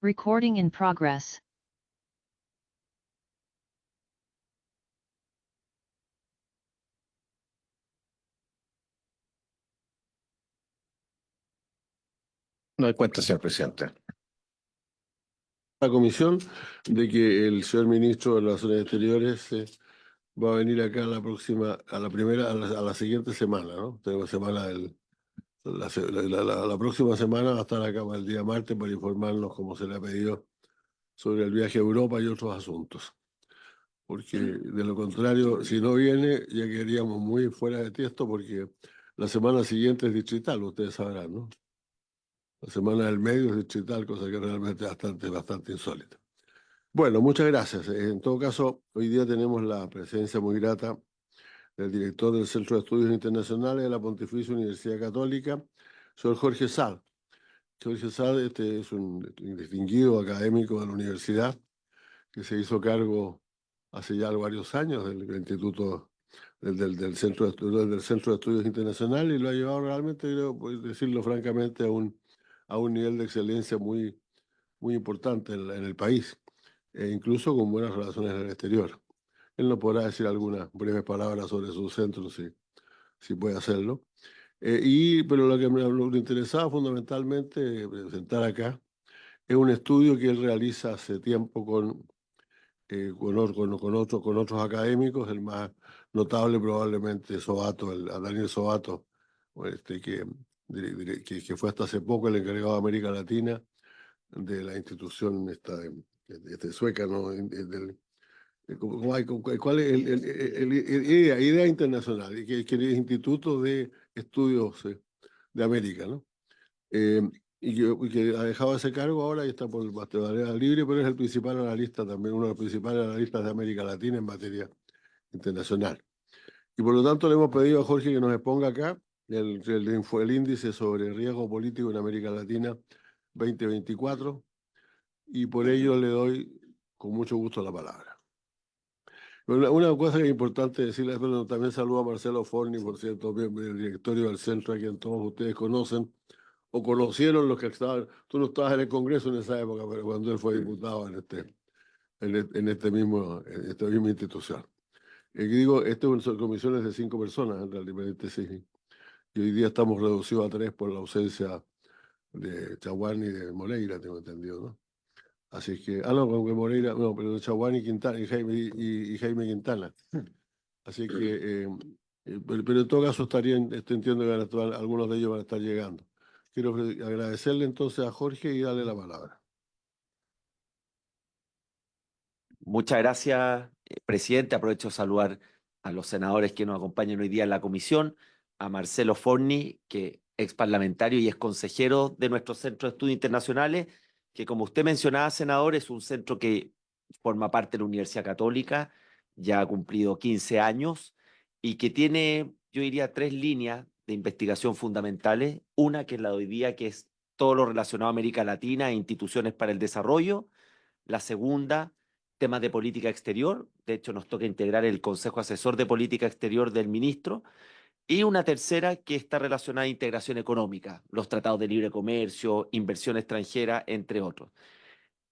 Recording in progress. No encuentra, señor presidente. La comisión de que el señor ministro de Relaciones Exteriores va a venir acá a la siguiente semana, ¿no? Tenemos la próxima semana va a estar acá para el día martes para informarnos, como se le ha pedido, sobre el viaje a Europa y otros asuntos. Porque de lo contrario, si no viene, ya quedaríamos muy fuera de tiesto, porque la semana siguiente es distrital, ustedes sabrán, ¿no? La semana del medio es distrital, cosa que realmente es bastante insólita. Bueno, muchas gracias. En todo caso, hoy día tenemos la presencia muy grata del director del Centro de Estudios Internacionales de la Pontificia Universidad Católica, señor Jorge Sad. Jorge Sad es un distinguido académico de la universidad que se hizo cargo hace ya varios años del Instituto del Centro de Estudios Internacionales y lo ha llevado realmente, creo, por decirlo francamente, a un nivel de excelencia muy importante en el país, e incluso con buenas relaciones en el exterior. Él nos podrá decir algunas breves palabras sobre su centro, si puede hacerlo. Pero lo que interesaba fundamentalmente presentar acá es un estudio que él realiza hace tiempo con otros académicos, el más notable probablemente Sobato, a Daniel Sobato, que fue hasta hace poco el encargado de América Latina de la institución esta de sueca, ¿no? ¿Cuál es idea internacional? Que es Instituto de Estudios de América, ¿no? Eh, y que ha dejado ese cargo ahora y está por manera libre, pero es el principal analista también, uno de los principales analistas de América Latina en materia internacional. Y por lo tanto le hemos pedido a Jorge que nos exponga acá el índice sobre riesgo político en América Latina 2024, y por ello le doy con mucho gusto la palabra. Una cosa que es importante decirles, pero también saludo a Marcelo Forni, por cierto, miembro del directorio del centro, a quien todos ustedes conocen, o conocieron los que estaban. Tú no estabas en el Congreso en esa época, pero cuando él fue diputado en esta misma institución. Digo, son comisiones de 5 personas, en realidad, sí. Y hoy día estamos reducidos a 3 por la ausencia de Chaguán y de Moreira, tengo entendido, ¿no? Así que, no, con Moreira, no, pero de Chaguán y Quintana, y Jaime Quintana. Así que, pero en todo caso entiendo que algunos de ellos van a estar llegando. Quiero agradecerle entonces a Jorge y darle la palabra. Muchas gracias, presidente. Aprovecho de saludar a los senadores que nos acompañan hoy día en la comisión, a Marcelo Forni, que ex parlamentario y ex consejero de nuestro Centro de Estudios Internacionales, que como usted mencionaba, senador, es un centro que forma parte de la Universidad Católica, ya ha cumplido 15 años y que tiene, yo diría, 3 líneas de investigación fundamentales. Una que es la de hoy día, que es todo lo relacionado a América Latina e instituciones para el desarrollo. La segunda, temas de política exterior. De hecho, nos toca integrar el Consejo Asesor de Política Exterior del ministro. Y una tercera que está relacionada a integración económica, los tratados de libre comercio, inversión extranjera, entre otros.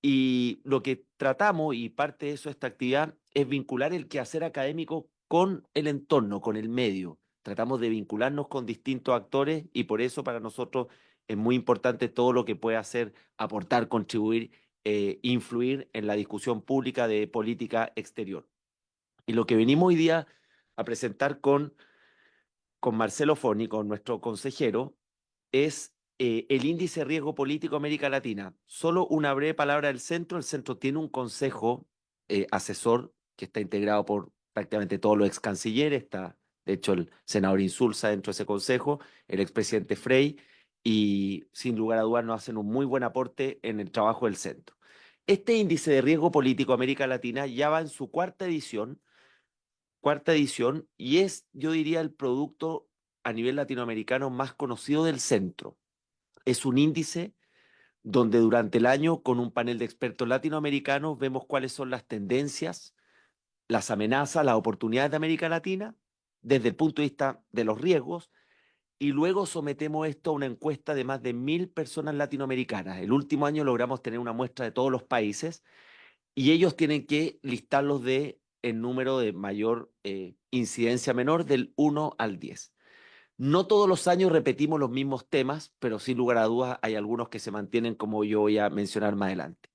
Y lo que tratamos, y parte de eso, esta actividad, es vincular el quehacer académico con el entorno, con el medio. Tratamos de vincularnos con distintos actores y por eso para nosotros es muy importante todo lo que pueda hacer, aportar, contribuir, influir en la discusión pública de política exterior. Y lo que venimos hoy día a presentar con Marcelo Forni, con nuestro consejero, es el índice de riesgo político América Latina. Solo una breve palabra del centro. El centro tiene un consejo asesor que está integrado por prácticamente todos los ex cancilleres. Está, de hecho, el senador Insulza dentro de ese consejo, el expresidente Frey, y sin lugar a dudas nos hacen un muy buen aporte en el trabajo del centro. Este índice de riesgo político América Latina ya va en su cuarta edición, y es, yo diría, el producto a nivel latinoamericano más conocido del centro. Es un índice donde durante el año, con un panel de expertos latinoamericanos, vemos cuáles son las tendencias, las amenazas, las oportunidades de América Latina, desde el punto de vista de los riesgos, y luego sometemos esto a una encuesta de más de 1.000 personas latinoamericanas. El último año logramos tener una muestra de todos los países y ellos tienen que listarlos en número de mayor incidencia menor del 1 al 10. No todos los años repetimos los mismos temas, pero sin lugar a dudas hay algunos que se mantienen como yo voy a mencionar más adelante.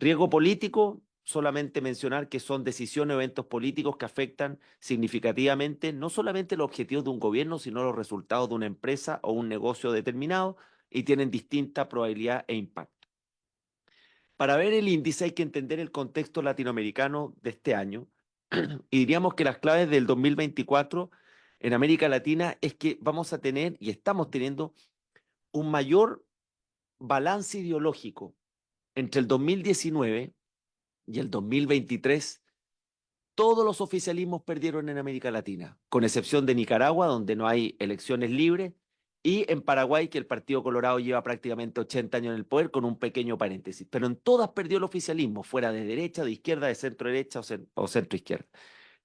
Riesgo político, solamente mencionar que son decisiones o eventos políticos que afectan significativamente no solamente los objetivos de un gobierno, sino los resultados de una empresa o un negocio determinado y tienen distinta probabilidad e impacto. Para ver el índice hay que entender el contexto latinoamericano de este año y diríamos que las claves del 2024 en América Latina es que vamos a tener y estamos teniendo un mayor balance ideológico entre el 2019 y el 2023. Todos los oficialismos perdieron en América Latina, con excepción de Nicaragua, donde no hay elecciones libres, y en Paraguay, que el Partido Colorado lleva prácticamente 80 años en el poder, con un pequeño paréntesis. Pero en todas perdió el oficialismo, fuera de derecha, de izquierda, de centro derecha o centro izquierda.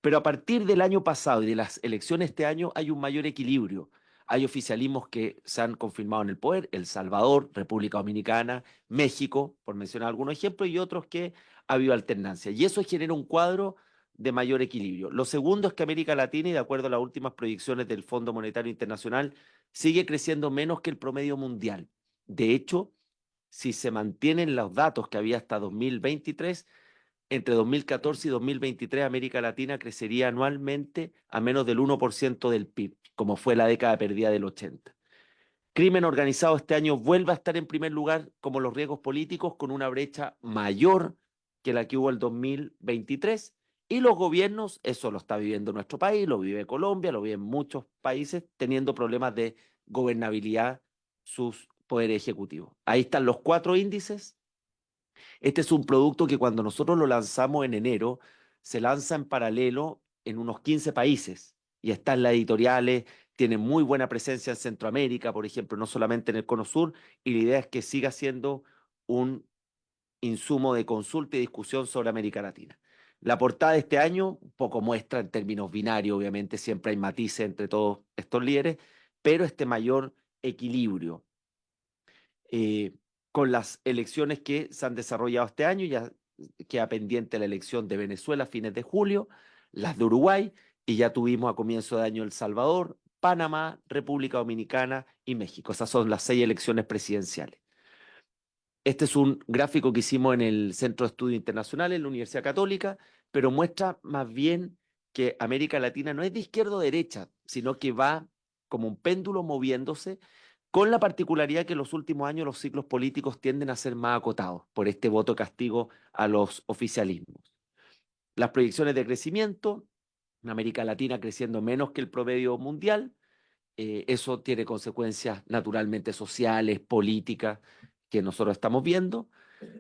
Pero a partir del año pasado y de las elecciones este año hay un mayor equilibrio. Hay oficialismos que se han confirmado en el poder, El Salvador, República Dominicana, México, por mencionar algunos ejemplos, y otros que ha habido alternancia. Y eso genera un cuadro de mayor equilibrio. Lo segundo es que América Latina, y de acuerdo a las últimas proyecciones del Fondo Monetario Internacional, sigue creciendo menos que el promedio mundial. De hecho, si se mantienen los datos que había hasta 2023, entre 2014 y 2023 América Latina crecería anualmente a menos del 1% del PIB, como fue la década perdida del 80. Crimen organizado este año vuelve a estar en primer lugar como los riesgos políticos con una brecha mayor que la que hubo el 2023 y los gobiernos, eso lo está viviendo nuestro país, lo vive Colombia, lo viven muchos países teniendo problemas de gobernabilidad sus poderes ejecutivos. Ahí están los 4 índices. Este es un producto que cuando nosotros lo lanzamos en enero, se lanza en paralelo en unos 15 países y está en las editoriales, tiene muy buena presencia en Centroamérica, por ejemplo, no solamente en el Cono Sur, y la idea es que siga siendo un insumo de consulta y discusión sobre América Latina. La portada de este año, un poco muestra en términos binarios, obviamente siempre hay matices entre todos estos líderes, pero este mayor equilibrio eh, con las elecciones que se han desarrollado este año. Ya queda pendiente la elección de Venezuela a fines de julio, las de Uruguay, y ya tuvimos a comienzo de año El Salvador, Panamá, República Dominicana y México. Esas son las 6 elecciones presidenciales. Este es un gráfico que hicimos en el Centro de Estudios Internacionales, en la Universidad Católica, pero muestra más bien que América Latina no es de izquierda o derecha, sino que va como un péndulo moviéndose, con la particularidad que en los últimos años los ciclos políticos tienden a ser más acotados por este voto castigo a los oficialismos. Las proyecciones de crecimiento, en América Latina creciendo menos que el promedio mundial, eso tiene consecuencias naturalmente sociales, políticas, que nosotros estamos viendo.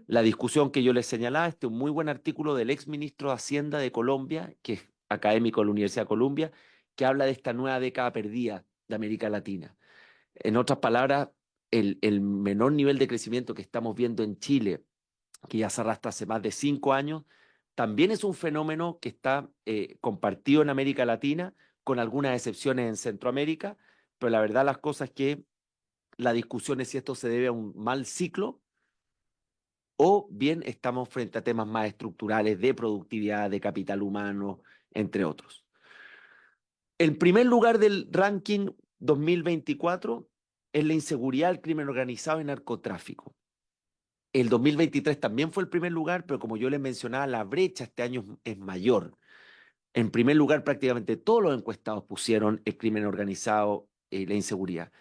La discusión que yo les señalaba, este es un muy buen artículo del ex ministro de Hacienda de Colombia, que es académico de la Universidad de Columbia, que habla de esta nueva década perdida de América Latina. En otras palabras, el menor nivel de crecimiento que estamos viendo en Chile, que ya se arrastra hace más de 5 años, también es un fenómeno que está compartido en América Latina, con algunas excepciones en Centroamérica, pero la verdad las cosas es que la discusión es si esto se debe a un mal ciclo o bien estamos frente a temas más estructurales de productividad, de capital humano, entre otros. El primer lugar del ranking 2024 es la inseguridad, el crimen organizado y narcotráfico. El 2023 también fue el primer lugar, pero como yo les mencionaba, la brecha este año es mayor. En primer lugar, prácticamente todos los encuestados pusieron el crimen organizado, la inseguridad.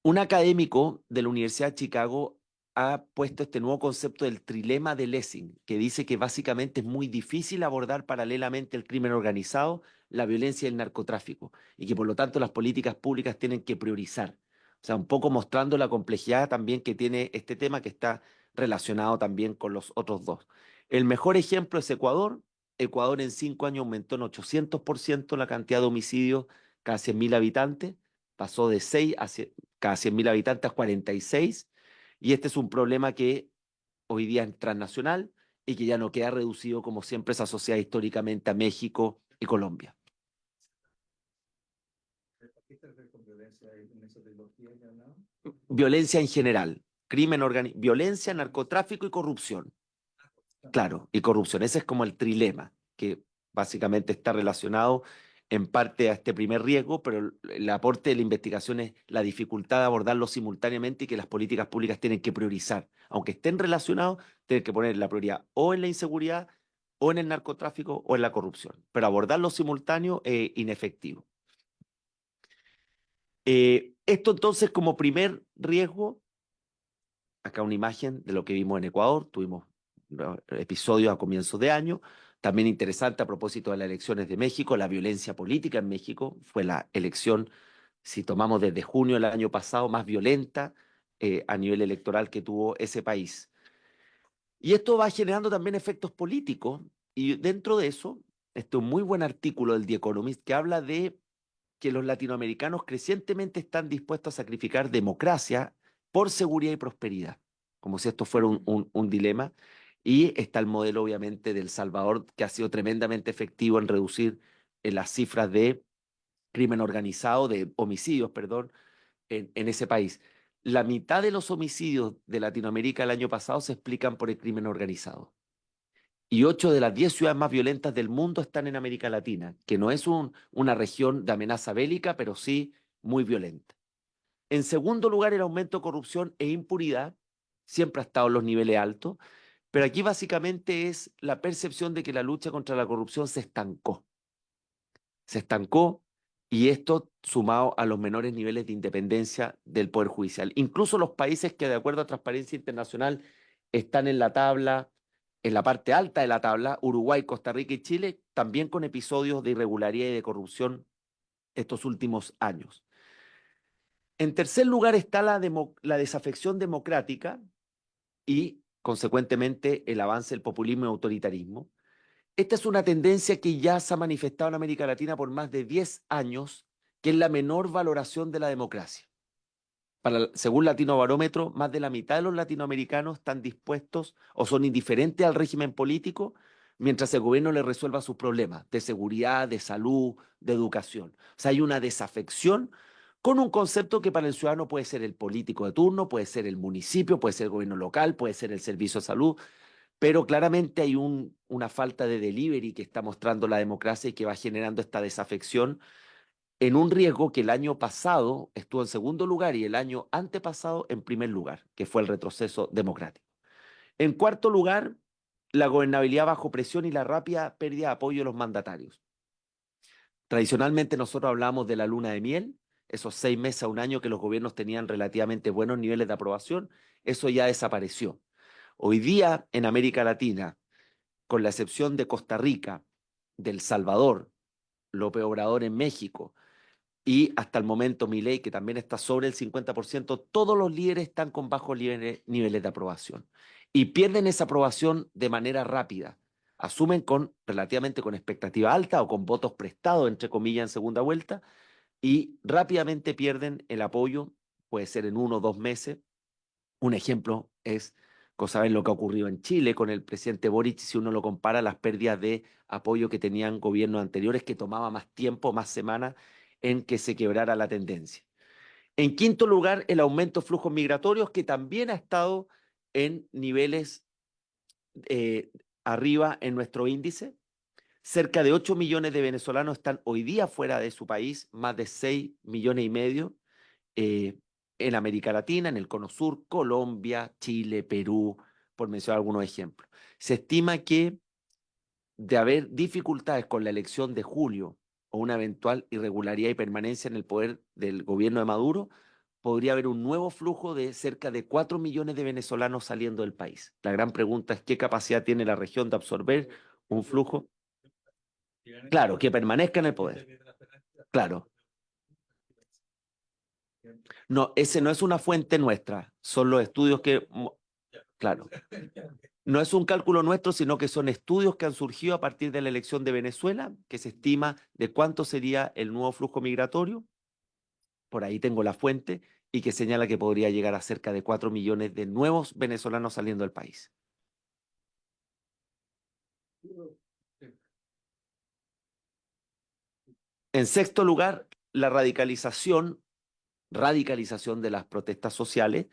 Un académico de la Universidad de Chicago ha puesto este nuevo concepto del trilema de Lessing, que dice que básicamente es muy difícil abordar paralelamente el crimen organizado, la violencia y el narcotráfico, y que por lo tanto las políticas públicas tienen que priorizar. O sea, un poco mostrando la complejidad también que tiene este tema que está relacionado también con los otros dos. El mejor ejemplo es Ecuador. Ecuador en 5 años aumentó en 800% la cantidad de homicidios cada 100.000 habitantes, pasó de 6 a cada 100.000 habitantes a 46, y este es un problema que hoy día es transnacional y que ya no queda reducido como siempre se asocia históricamente a México y Colombia. Violencia en general, violencia, narcotráfico y corrupción. Claro, y corrupción. Ese es como el trilema, que básicamente está relacionado en parte a este primer riesgo, pero el aporte de la investigación es la dificultad de abordarlo simultáneamente y que las políticas públicas tienen que priorizar. Aunque estén relacionados, tienen que poner la prioridad o en la inseguridad, o en el narcotráfico, o en la corrupción. Pero abordarlo simultáneo es inefectivo. Esto entonces como primer riesgo, acá una imagen de lo que vimos en Ecuador, tuvimos episodios a comienzos de año, también interesante a propósito de las elecciones de México, la violencia política en México, fue la elección, si tomamos desde junio del año pasado, más violenta a nivel electoral que tuvo ese país. Y esto va generando también efectos políticos, y dentro de eso, este es un muy buen artículo del The Economist que habla de que los latinoamericanos crecientemente están dispuestos a sacrificar democracia por seguridad y prosperidad, como si esto fuera un dilema. Y está el modelo, obviamente, de El Salvador, que ha sido tremendamente efectivo en reducir las cifras de crimen organizado, de homicidios, perdón, en ese país. La mitad de los homicidios de Latinoamérica el año pasado se explican por el crimen organizado. Y 8 de las 10 ciudades más violentas del mundo están en América Latina, que no es una región de amenaza bélica, pero sí muy violenta. En segundo lugar, el aumento de corrupción e impunidad siempre ha estado en los niveles altos, pero aquí básicamente es la percepción de que la lucha contra la corrupción se estancó. Se estancó, y esto sumado a los menores niveles de independencia del Poder Judicial. Incluso los países que, de acuerdo a Transparencia Internacional, están en la tabla, en la parte alta de la tabla, Uruguay, Costa Rica y Chile, también con episodios de irregularidad y de corrupción estos últimos años. En tercer lugar está la desafección democrática y, consecuentemente, el avance del populismo y autoritarismo. Esta es una tendencia que ya se ha manifestado en América Latina por más de 10 años, que es la menor valoración de la democracia. Según Latino Barómetro, más de la mitad de los latinoamericanos están dispuestos o son indiferentes al régimen político mientras el gobierno les resuelva sus problemas de seguridad, de salud, de educación. O sea, hay una desafección con un concepto que para el ciudadano puede ser el político de turno, puede ser el municipio, puede ser el gobierno local, puede ser el servicio de salud, pero claramente hay una falta de delivery que está mostrando la democracia y que va generando esta desafección en un riesgo que el año pasado estuvo en segundo lugar y el año antepasado en primer lugar, que fue el retroceso democrático. En cuarto lugar, la gobernabilidad bajo presión y la rápida pérdida de apoyo de los mandatarios. Tradicionalmente nosotros hablamos de la luna de miel, esos 6 meses a un año que los gobiernos tenían relativamente buenos niveles de aprobación, eso ya desapareció. Hoy día en América Latina, con la excepción de Costa Rica, de El Salvador, López Obrador en México y hasta el momento Milei, que también está sobre el 50%, todos los líderes están con bajos niveles de aprobación y pierden esa aprobación de manera rápida. Asumen relativamente con expectativa alta o con votos prestados, entre comillas, en segunda vuelta, y rápidamente pierden el apoyo, puede ser en 1 o 2 meses. Un ejemplo es, saben lo que ha ocurrido en Chile con el presidente Boric, si uno lo compara a las pérdidas de apoyo que tenían gobiernos anteriores, que tomaba más tiempo, más semanas en que se quebrara la tendencia. En quinto lugar, el aumento de flujos migratorios, que también ha estado en niveles arriba en nuestro índice. Cerca de 8 millones de venezolanos están hoy día fuera de su país, más de 6,5 millones en América Latina, en el Cono Sur, Colombia, Chile, Perú, por mencionar algunos ejemplos. Se estima que de haber dificultades con la elección de julio o una eventual irregularidad y permanencia en el poder del gobierno de Maduro, podría haber un nuevo flujo de cerca de 4 millones de venezolanos saliendo del país. La gran pregunta es qué capacidad tiene la región de absorber un flujo. Claro, que permanezca en el poder. Claro. No, ese no es una fuente nuestra, son los estudios que, claro, no es un cálculo nuestro, sino que son estudios que han surgido a partir de la elección de Venezuela, que se estima de cuánto sería el nuevo flujo migratorio, por ahí tengo la fuente, y que señala que podría llegar a cerca de 4 millones de nuevos venezolanos saliendo del país. En sexto lugar, la radicalización radicalización de las protestas sociales.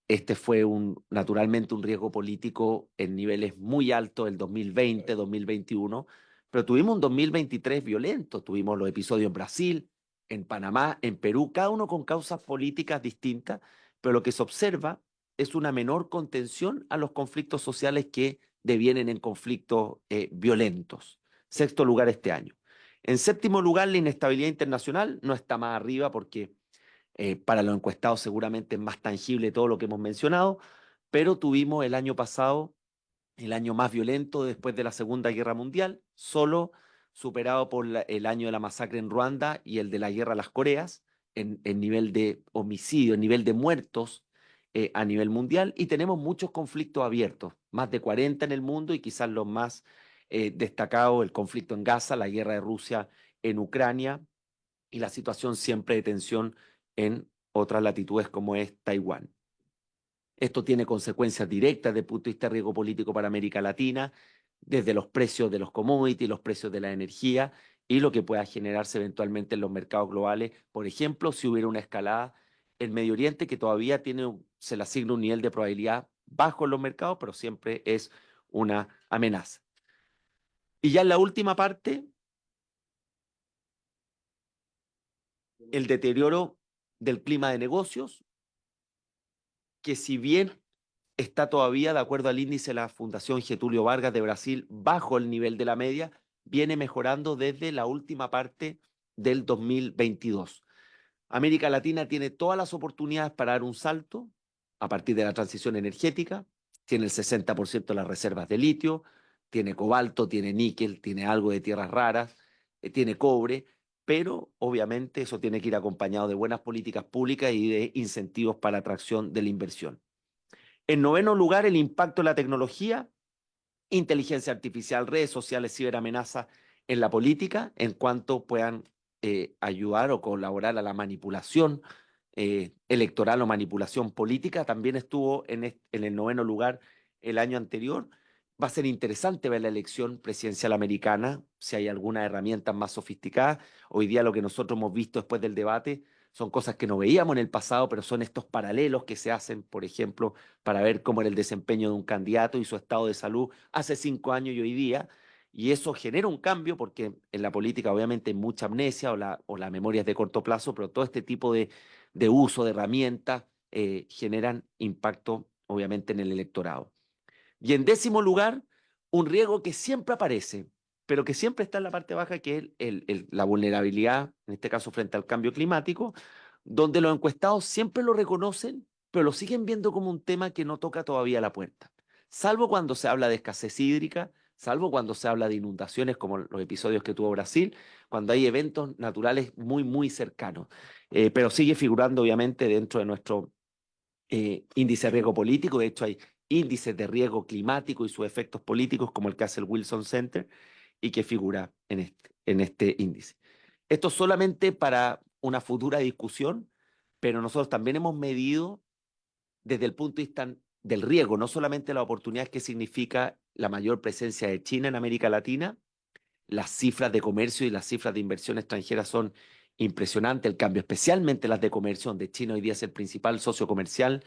Este fue naturalmente un riesgo político en niveles muy altos el 2020, 2021, pero tuvimos un 2023 violento. Tuvimos los episodios en Brasil, en Panamá, en Perú, cada uno con causas políticas distintas, pero lo que se observa es una menor contención a los conflictos sociales que devienen en conflictos violentos. Sexto lugar este año. En séptimo lugar, la inestabilidad internacional no está más arriba porque para los encuestados seguramente es más tangible todo lo que hemos mencionado, pero tuvimos el año pasado el año más violento después de la Segunda Guerra Mundial, solo superado por el año de la masacre en Ruanda y el de la Guerra de las Coreas, en nivel de homicidio, en nivel de muertos a nivel mundial, y tenemos muchos conflictos abiertos, más de 40 en el mundo, y quizás los más destacados, el conflicto en Gaza, la guerra de Rusia en Ucrania, y la situación siempre de tensión en otras latitudes como es Taiwán. Esto tiene consecuencias directas desde el punto de vista de riesgo político para América Latina, desde los precios de los commodities, los precios de la energía y lo que pueda generarse eventualmente en los mercados globales. Por ejemplo, si hubiera una escalada en Medio Oriente que todavía se le asigna un nivel de probabilidad bajo en los mercados, pero siempre es una amenaza. Y ya en la última parte, el deterioro del clima de negocios, que si bien está todavía, de acuerdo al índice de la Fundación Getúlio Vargas de Brasil, bajo el nivel de la media, viene mejorando desde la última parte del 2022. América Latina tiene todas las oportunidades para dar un salto a partir de la transición energética, tiene el 60% de las reservas de litio, tiene cobalto, tiene níquel, tiene algo de tierras raras, tiene cobre, pero obviamente eso tiene que ir acompañado de buenas políticas públicas y de incentivos para la atracción de la inversión. En noveno lugar, el impacto de la tecnología, inteligencia artificial, redes sociales, ciberamenazas en la política, en cuanto puedan ayudar o colaborar a la manipulación electoral o manipulación política. También estuvo en el noveno lugar el año anterior. Va a ser interesante ver la elección presidencial americana, si hay alguna herramienta más sofisticada. Hoy día lo que nosotros hemos visto después del debate son cosas que no veíamos en el pasado, pero son estos paralelos que se hacen, por ejemplo, para ver cómo era el desempeño de un candidato y su estado de salud hace 5 años y hoy día. Y eso genera un cambio porque en la política obviamente hay mucha amnesia o la memoria es de corto plazo, pero todo este tipo de uso de herramientas generan impacto obviamente en el electorado. Y en décimo lugar, un riesgo que siempre aparece, pero que siempre está en la parte baja, que es la vulnerabilidad, en este caso frente al cambio climático, donde los encuestados siempre lo reconocen, pero lo siguen viendo como un tema que no toca todavía la puerta. Salvo cuando se habla de escasez hídrica, salvo cuando se habla de inundaciones, como los episodios que tuvo Brasil, cuando hay eventos naturales muy, muy cercanos. Pero sigue figurando, obviamente, dentro de nuestro índice de riesgo político. De hecho, hay índices de riesgo climático y sus efectos políticos, como el que hace el Wilson Center, y que figura en este índice. Esto solamente para una futura discusión, pero nosotros también hemos medido desde el punto de vista del riesgo, no solamente las oportunidades que significa la mayor presencia de China en América Latina. Las cifras de comercio y las cifras de inversión extranjera son impresionantes, el cambio, especialmente las de comercio, donde China hoy día es el principal socio comercial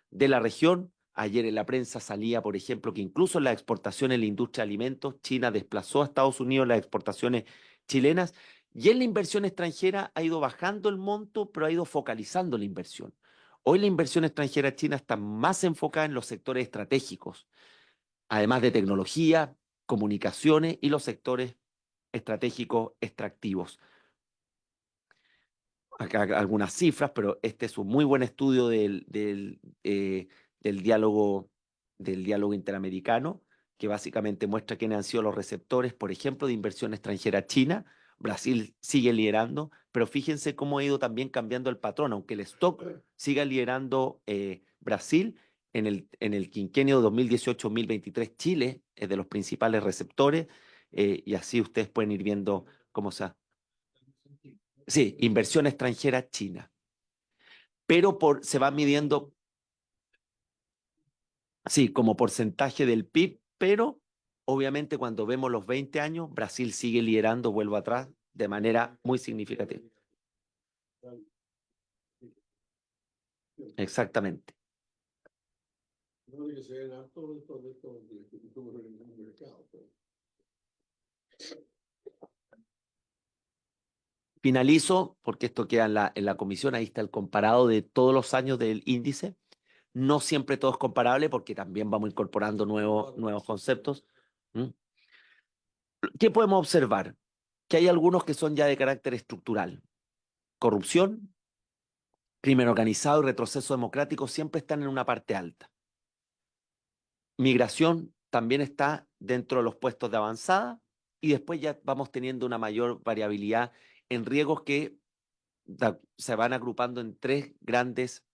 de la región. Ayer en la prensa salía, por ejemplo, que incluso en la exportación en la industria de alimentos, China desplazó a Estados Unidos las exportaciones chilenas, y en la inversión extranjera ha ido bajando el monto, pero ha ido focalizando la inversión. Hoy la inversión extranjera china está más enfocada en los sectores estratégicos, además de tecnología, comunicaciones y los sectores estratégicos extractivos. Acá algunas cifras, pero este es un muy buen estudio del diálogo interamericano, que básicamente muestra quiénes han sido los receptores, por ejemplo, de inversión extranjera china. Brasil sigue liderando, pero fíjense cómo ha ido también cambiando el patrón, aunque el stock siga liderando Brasil. En el quinquenio 2018-2023, Chile es de los principales receptores, y así ustedes pueden ir viendo cómo se... Sí, inversión extranjera china. Pero se va midiendo, sí, como porcentaje del PIB, pero obviamente cuando vemos los 20 años, Brasil sigue liderando, vuelvo atrás, de manera muy significativa. Exactamente. No que se ven harto de estos números en el mercado. Finalizo, porque esto queda en la comisión, ahí está el comparado de todos los años del índice. No siempre todo es comparable porque también vamos incorporando nuevos conceptos. ¿Mm? ¿Qué podemos observar? Que hay algunos que son ya de carácter estructural. Corrupción, crimen organizado y retroceso democrático siempre están en una parte alta. Migración también está dentro de los puestos de avanzada y después ya vamos teniendo una mayor variabilidad en riesgos que se van agrupando en tres grandes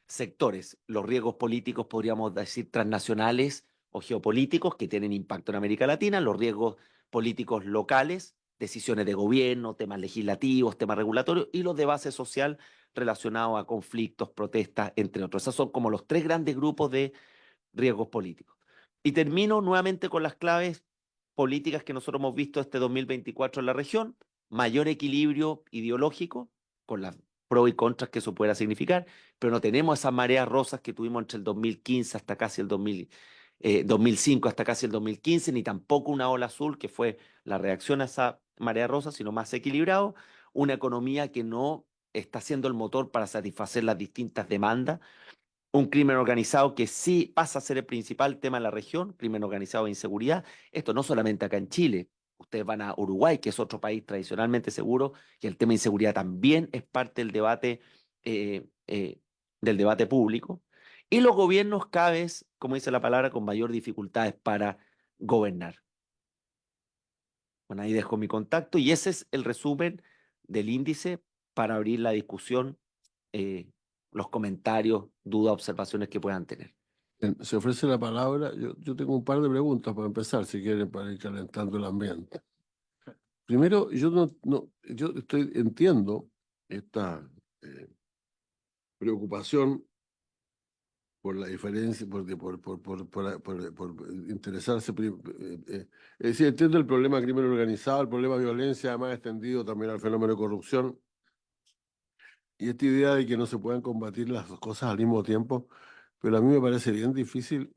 sectores. Los riesgos políticos, podríamos decir, transnacionales o geopolíticos que tienen impacto en América Latina, los riesgos políticos locales, decisiones de gobierno, temas legislativos, temas regulatorios, y los de base social relacionados a conflictos, protestas, entre otros. Esos son como los tres grandes grupos de riesgos políticos. Y termino nuevamente con las claves políticas que nosotros hemos visto este 2024 en la región: mayor equilibrio ideológico, con las pros y contras que eso pueda significar, pero no tenemos esas mareas rosas que tuvimos entre el 2015 hasta casi el 2005 hasta casi el 2015, ni tampoco una ola azul que fue la reacción a esa marea rosa, sino más equilibrado, una economía que no está siendo el motor para satisfacer las distintas demandas, un crimen organizado que sí pasa a ser el principal tema en la región, crimen organizado e inseguridad. Esto no solamente acá en Chile. Ustedes van a Uruguay, que es otro país tradicionalmente seguro, y el tema de inseguridad también es parte eh, eh, del debate público. Y los gobiernos cada vez, como dice la palabra, con mayor dificultades para gobernar. Bueno, ahí dejo mi contacto y ese es el resumen del índice para abrir la discusión, eh, los comentarios, dudas, observaciones que puedan tener. Se ofrece la palabra. Yo tengo un par de preguntas para empezar, si quieren, para ir calentando el ambiente. Primero, yo entiendo esta preocupación por la diferencia, por interesarse. Es decir, entiendo el problema del crimen organizado, el problema de violencia, además extendido también al fenómeno de corrupción, y esta idea de que no se puedan combatir las dos cosas al mismo tiempo, pero a mí me parece bien difícil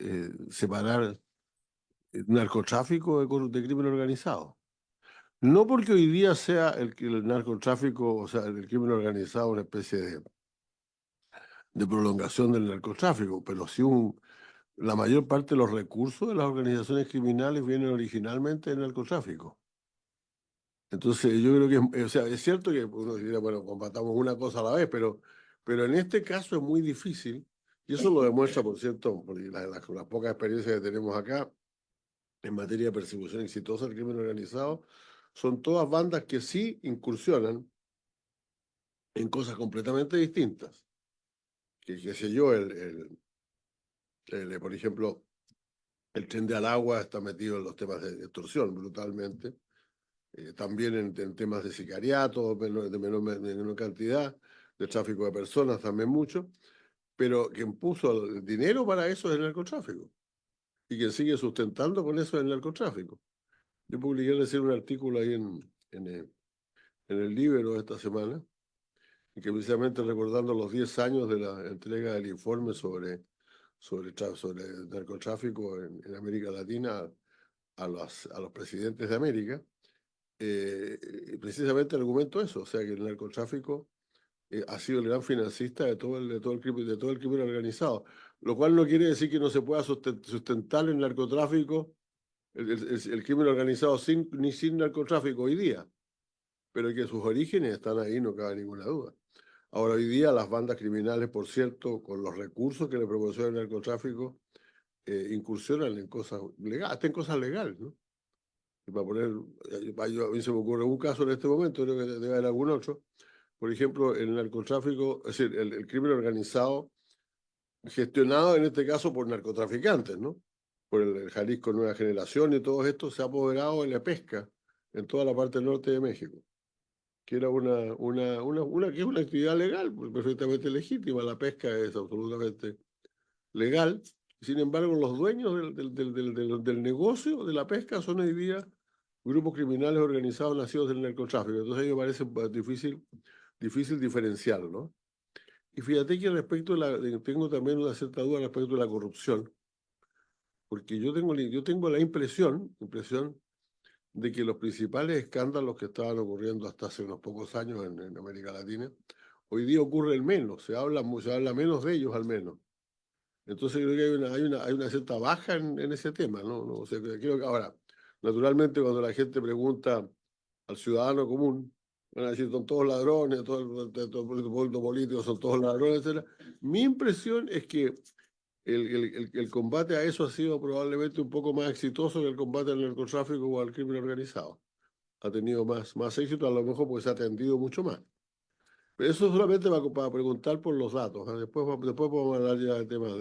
separar narcotráfico de crimen organizado. No porque hoy día sea el narcotráfico, o sea, el crimen organizado una especie de prolongación del narcotráfico, pero sí la mayor parte de los recursos de las organizaciones criminales vienen originalmente del narcotráfico. Entonces yo creo que, o sea, es cierto que uno diría, bueno, combatamos una cosa a la vez, pero en este caso es muy difícil, y eso lo demuestra, por cierto, por las pocas experiencias que tenemos acá en materia de persecución exitosa del crimen organizado, son todas bandas que sí incursionan en cosas completamente distintas. Qué sé yo, por ejemplo, el Tren de Aragua está metido en los temas de extorsión brutalmente, también en temas de sicariato, de menor cantidad, de tráfico de personas también mucho, pero quien puso el dinero para eso es el narcotráfico, y quien sigue sustentando con eso es el narcotráfico. Yo publiqué recién un artículo ahí en el Libero esta semana, y que precisamente recordando los 10 años de la entrega del informe sobre el narcotráfico en América Latina a los presidentes de América, precisamente argumento eso, o sea que el narcotráfico ha sido el gran financista de todo de todo el crimen organizado, lo cual no quiere decir que no se pueda sustentar el narcotráfico, el crimen organizado ni sin narcotráfico hoy día, pero que sus orígenes están ahí, no cabe ninguna duda. Ahora, hoy día las bandas criminales, por cierto, con los recursos que le proporciona el narcotráfico, incursionan en cosas legales, hasta en cosas legales, ¿no? Y para poner, a mí se me ocurre un caso en este momento, creo que debe haber algún otro. Por ejemplo, el narcotráfico, es decir, el crimen organizado, gestionado en este caso por narcotraficantes, ¿no? Por el Jalisco Nueva Generación y todo esto, se ha apoderado de la pesca en toda la parte norte de México, que era que es una actividad legal, pues, perfectamente legítima. La pesca es absolutamente legal. Sin embargo, los dueños del negocio de la pesca son hoy día grupos criminales organizados nacidos del narcotráfico. Entonces, a mí me parece difícil diferenciarlo, ¿no? Y fíjate que tengo también una cierta duda respecto a la corrupción, porque yo tengo la impresión de que los principales escándalos que estaban ocurriendo hasta hace unos pocos años en América Latina, hoy día ocurren menos, se habla menos de ellos al menos. Entonces creo que hay una cierta baja en ese tema, ¿no? No, o sea, creo que ahora, naturalmente cuando la gente pregunta al ciudadano común, van a decir, son todos ladrones, todo el pueblo político son todos ladrones, etcétera. Mi impresión es que el combate a eso ha sido probablemente un poco más exitoso que el combate al narcotráfico o al crimen organizado. Ha tenido más éxito, a lo mejor porque se ha atendido mucho más. Pero eso solamente para preguntar por los datos, ¿eh? Después podemos hablar ya de temas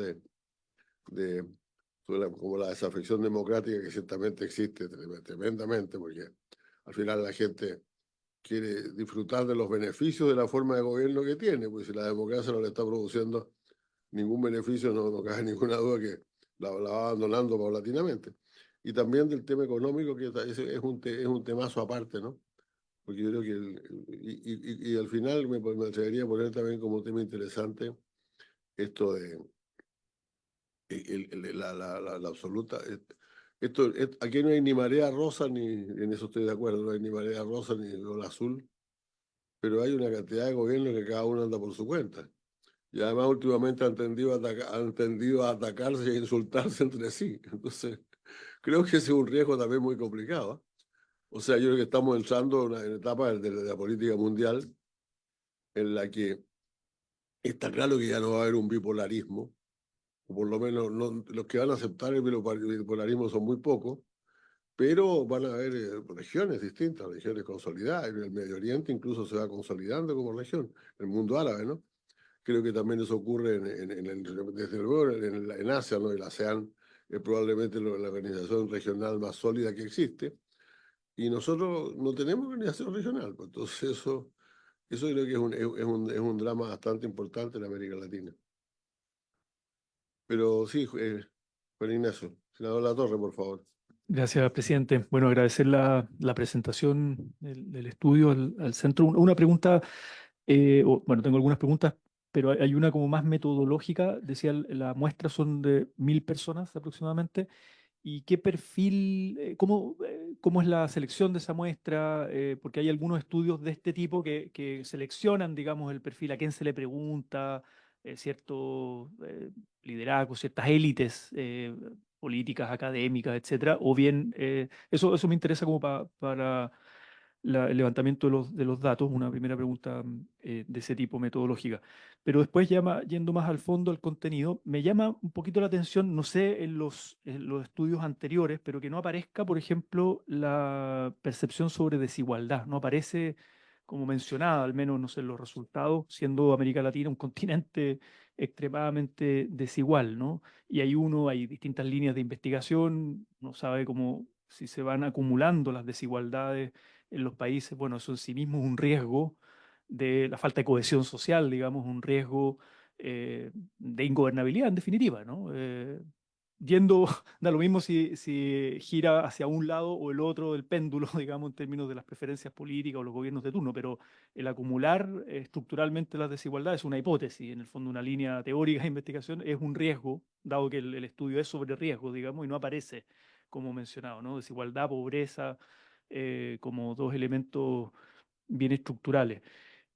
de como la desafección democrática que ciertamente existe tremendamente, porque al final la gente quiere disfrutar de los beneficios de la forma de gobierno que tiene, pues si la democracia no le está produciendo ningún beneficio, no cabe ninguna duda que la va abandonando paulatinamente. Y también del tema económico, que es un temazo aparte, ¿no? Porque yo creo que, y al final me atrevería a poner también como tema interesante esto de la absoluta. Aquí no hay ni marea rosa, ni en eso estoy de acuerdo, no hay ni marea rosa ni ola azul, pero hay una cantidad de gobiernos que cada uno anda por su cuenta. Y además últimamente han tendido a atacarse e insultarse entre sí. Entonces, creo que ese es un riesgo también muy complicado, ¿eh? O sea, yo creo que estamos entrando en una etapa de la política mundial en la que está claro que ya no va a haber un bipolarismo, o por lo menos los que van a aceptar el bipolarismo son muy pocos, pero van a haber regiones distintas, regiones consolidadas. El Medio Oriente incluso se va consolidando como región, el mundo árabe, ¿no? Creo que también eso ocurre desde luego en Asia, ¿no? El ASEAN es probablemente la organización regional más sólida que existe, y nosotros no tenemos organización regional, pues, entonces eso creo que es un drama bastante importante en América Latina. Pero sí, Juan Ignacio, senador Latorre, por favor. Gracias, presidente. Bueno, agradecer la presentación del estudio al centro. Una pregunta, bueno, tengo algunas preguntas, pero hay una como más metodológica. Decía, la muestra son de 1.000 personas aproximadamente. ¿Y qué perfil, cómo es la selección de esa muestra? Porque hay algunos estudios de este tipo que seleccionan, digamos, el perfil, a quién se le pregunta, cierto liderazgo, ciertas élites políticas, académicas, etcétera. O bien, eso me interesa como para el levantamiento de los datos, una primera pregunta de ese tipo metodológica. Pero después, yendo más al fondo, al contenido, me llama un poquito la atención, no sé en los estudios anteriores, pero que no aparezca, por ejemplo, la percepción sobre desigualdad. No aparece como mencionada, al menos no sé, en los resultados, siendo América Latina un continente extremadamente desigual, ¿no? Y hay distintas líneas de investigación, no sabe cómo si se van acumulando las desigualdades en los países. Bueno, eso en sí mismo es un riesgo de la falta de cohesión social, digamos, un riesgo de ingobernabilidad, en definitiva, ¿no? Yendo, da lo mismo si gira hacia un lado o el otro del péndulo, digamos, en términos de las preferencias políticas o los gobiernos de turno, pero el acumular estructuralmente las desigualdades es una hipótesis, en el fondo una línea teórica de investigación es un riesgo, dado que el estudio es sobre riesgo, digamos, y no aparece como mencionado, ¿no? Desigualdad, pobreza, como dos elementos bien estructurales.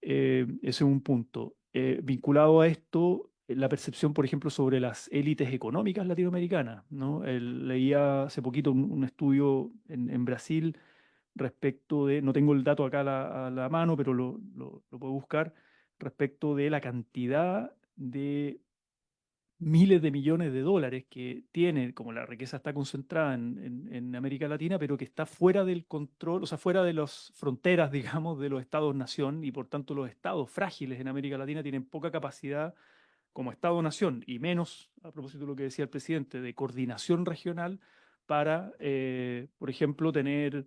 Ese es un punto. Vinculado a esto, la percepción, por ejemplo, sobre las élites económicas latinoamericanas, ¿no? Leía hace poquito un estudio en Brasil respecto de, no tengo el dato acá a la mano, pero lo puedo buscar, respecto de la cantidad de miles de millones de dólares que tiene, como la riqueza está concentrada en América Latina, pero que está fuera del control, o sea, fuera de las fronteras, digamos, de los estados-nación, y por tanto los estados frágiles en América Latina tienen poca capacidad como Estado-nación y menos, a propósito de lo que decía el presidente, de coordinación regional para, por ejemplo, tener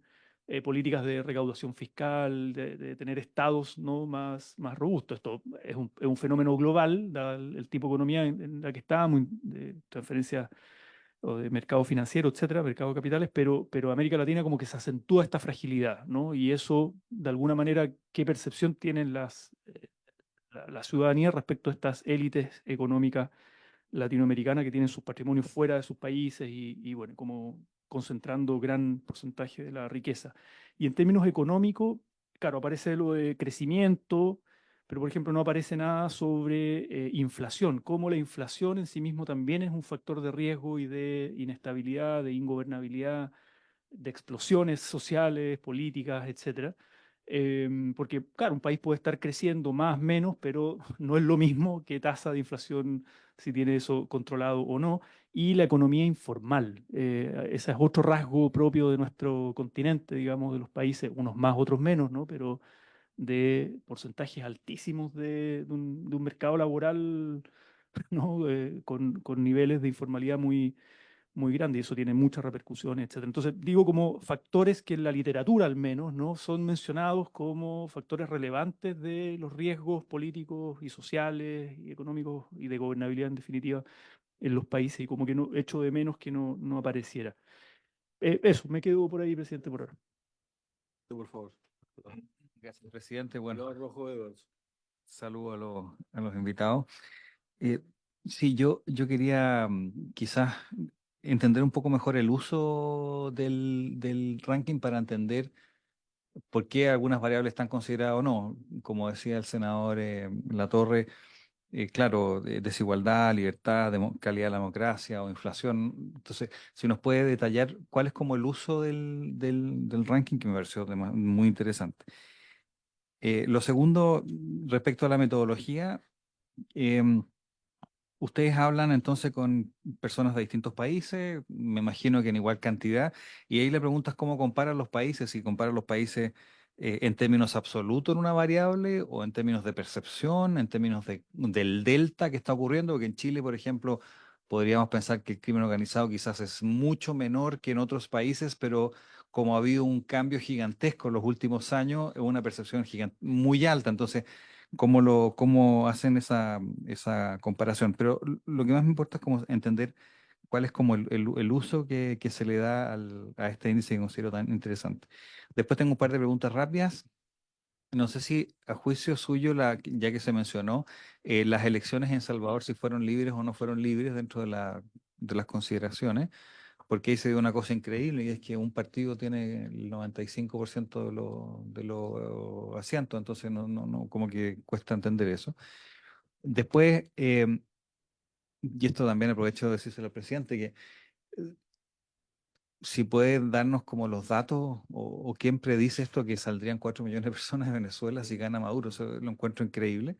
políticas de recaudación fiscal, de tener estados, ¿no? más robustos. Esto es un fenómeno global, dado el tipo de economía en la que estamos, de transferencias o de mercado financiero, etcétera, mercado de capitales, pero América Latina como que se acentúa esta fragilidad, ¿no? Y eso, de alguna manera, ¿qué percepción tienen la ciudadanía respecto a estas élites económicas latinoamericanas que tienen sus patrimonios fuera de sus países y bueno, como concentrando gran porcentaje de la riqueza. Y en términos económicos, claro, aparece lo de crecimiento, pero por ejemplo no aparece nada sobre inflación, cómo la inflación en sí mismo también es un factor de riesgo y de inestabilidad, de ingobernabilidad, de explosiones sociales, políticas, etcétera. Porque, claro, un país puede estar creciendo más, menos, pero no es lo mismo que tasa de inflación, si tiene eso controlado o no. Y la economía informal, ese es otro rasgo propio de nuestro continente, digamos, de los países, unos más, otros menos, ¿no? Pero de porcentajes altísimos de un mercado laboral, ¿no? Con niveles de informalidad muy grande y eso tiene muchas repercusiones, etcétera. Entonces, digo como factores que en la literatura al menos no son mencionados como factores relevantes de los riesgos políticos y sociales y económicos y de gobernabilidad en definitiva en los países y como que no echo de menos que no apareciera. Eso, me quedo por ahí, presidente, por ahora. Por favor. Gracias, presidente. Bueno, No, Rojo Edwards. saludo a los invitados. Eh, sí, yo quería quizás entender un poco mejor el uso del ranking para entender por qué algunas variables están consideradas o no. Como decía el senador Latorre, claro, desigualdad, libertad, calidad de la democracia o inflación. Entonces, si nos puede detallar cuál es como el uso del ranking, que me pareció muy interesante. Lo segundo, respecto a la metodología, em, ustedes hablan entonces con personas de distintos países, me imagino que en igual cantidad, y ahí le preguntas cómo comparan los países, si comparan los países en términos absolutos en una variable o en términos de percepción, en términos del delta que está ocurriendo, porque en Chile, por ejemplo, podríamos pensar que el crimen organizado quizás es mucho menor que en otros países, pero como ha habido un cambio gigantesco en los últimos años, es una percepción muy alta. Entonces, cómo hacen esa comparación. Pero lo que más me importa es como entender cuál es como el uso que se le da a este índice que considero tan interesante. Después tengo un par de preguntas rápidas. No sé si a juicio suyo, ya que se mencionó, las elecciones en Salvador, si fueron libres o no fueron libres dentro de las consideraciones, porque ahí se dio una cosa increíble y es que un partido tiene el 95% de los asientos, entonces no, como que cuesta entender eso. Después, y esto también aprovecho de decírselo al presidente, que eh, si puede darnos como los datos o quién predice esto que saldrían 4 millones de personas de Venezuela si gana Maduro, eso lo encuentro increíble.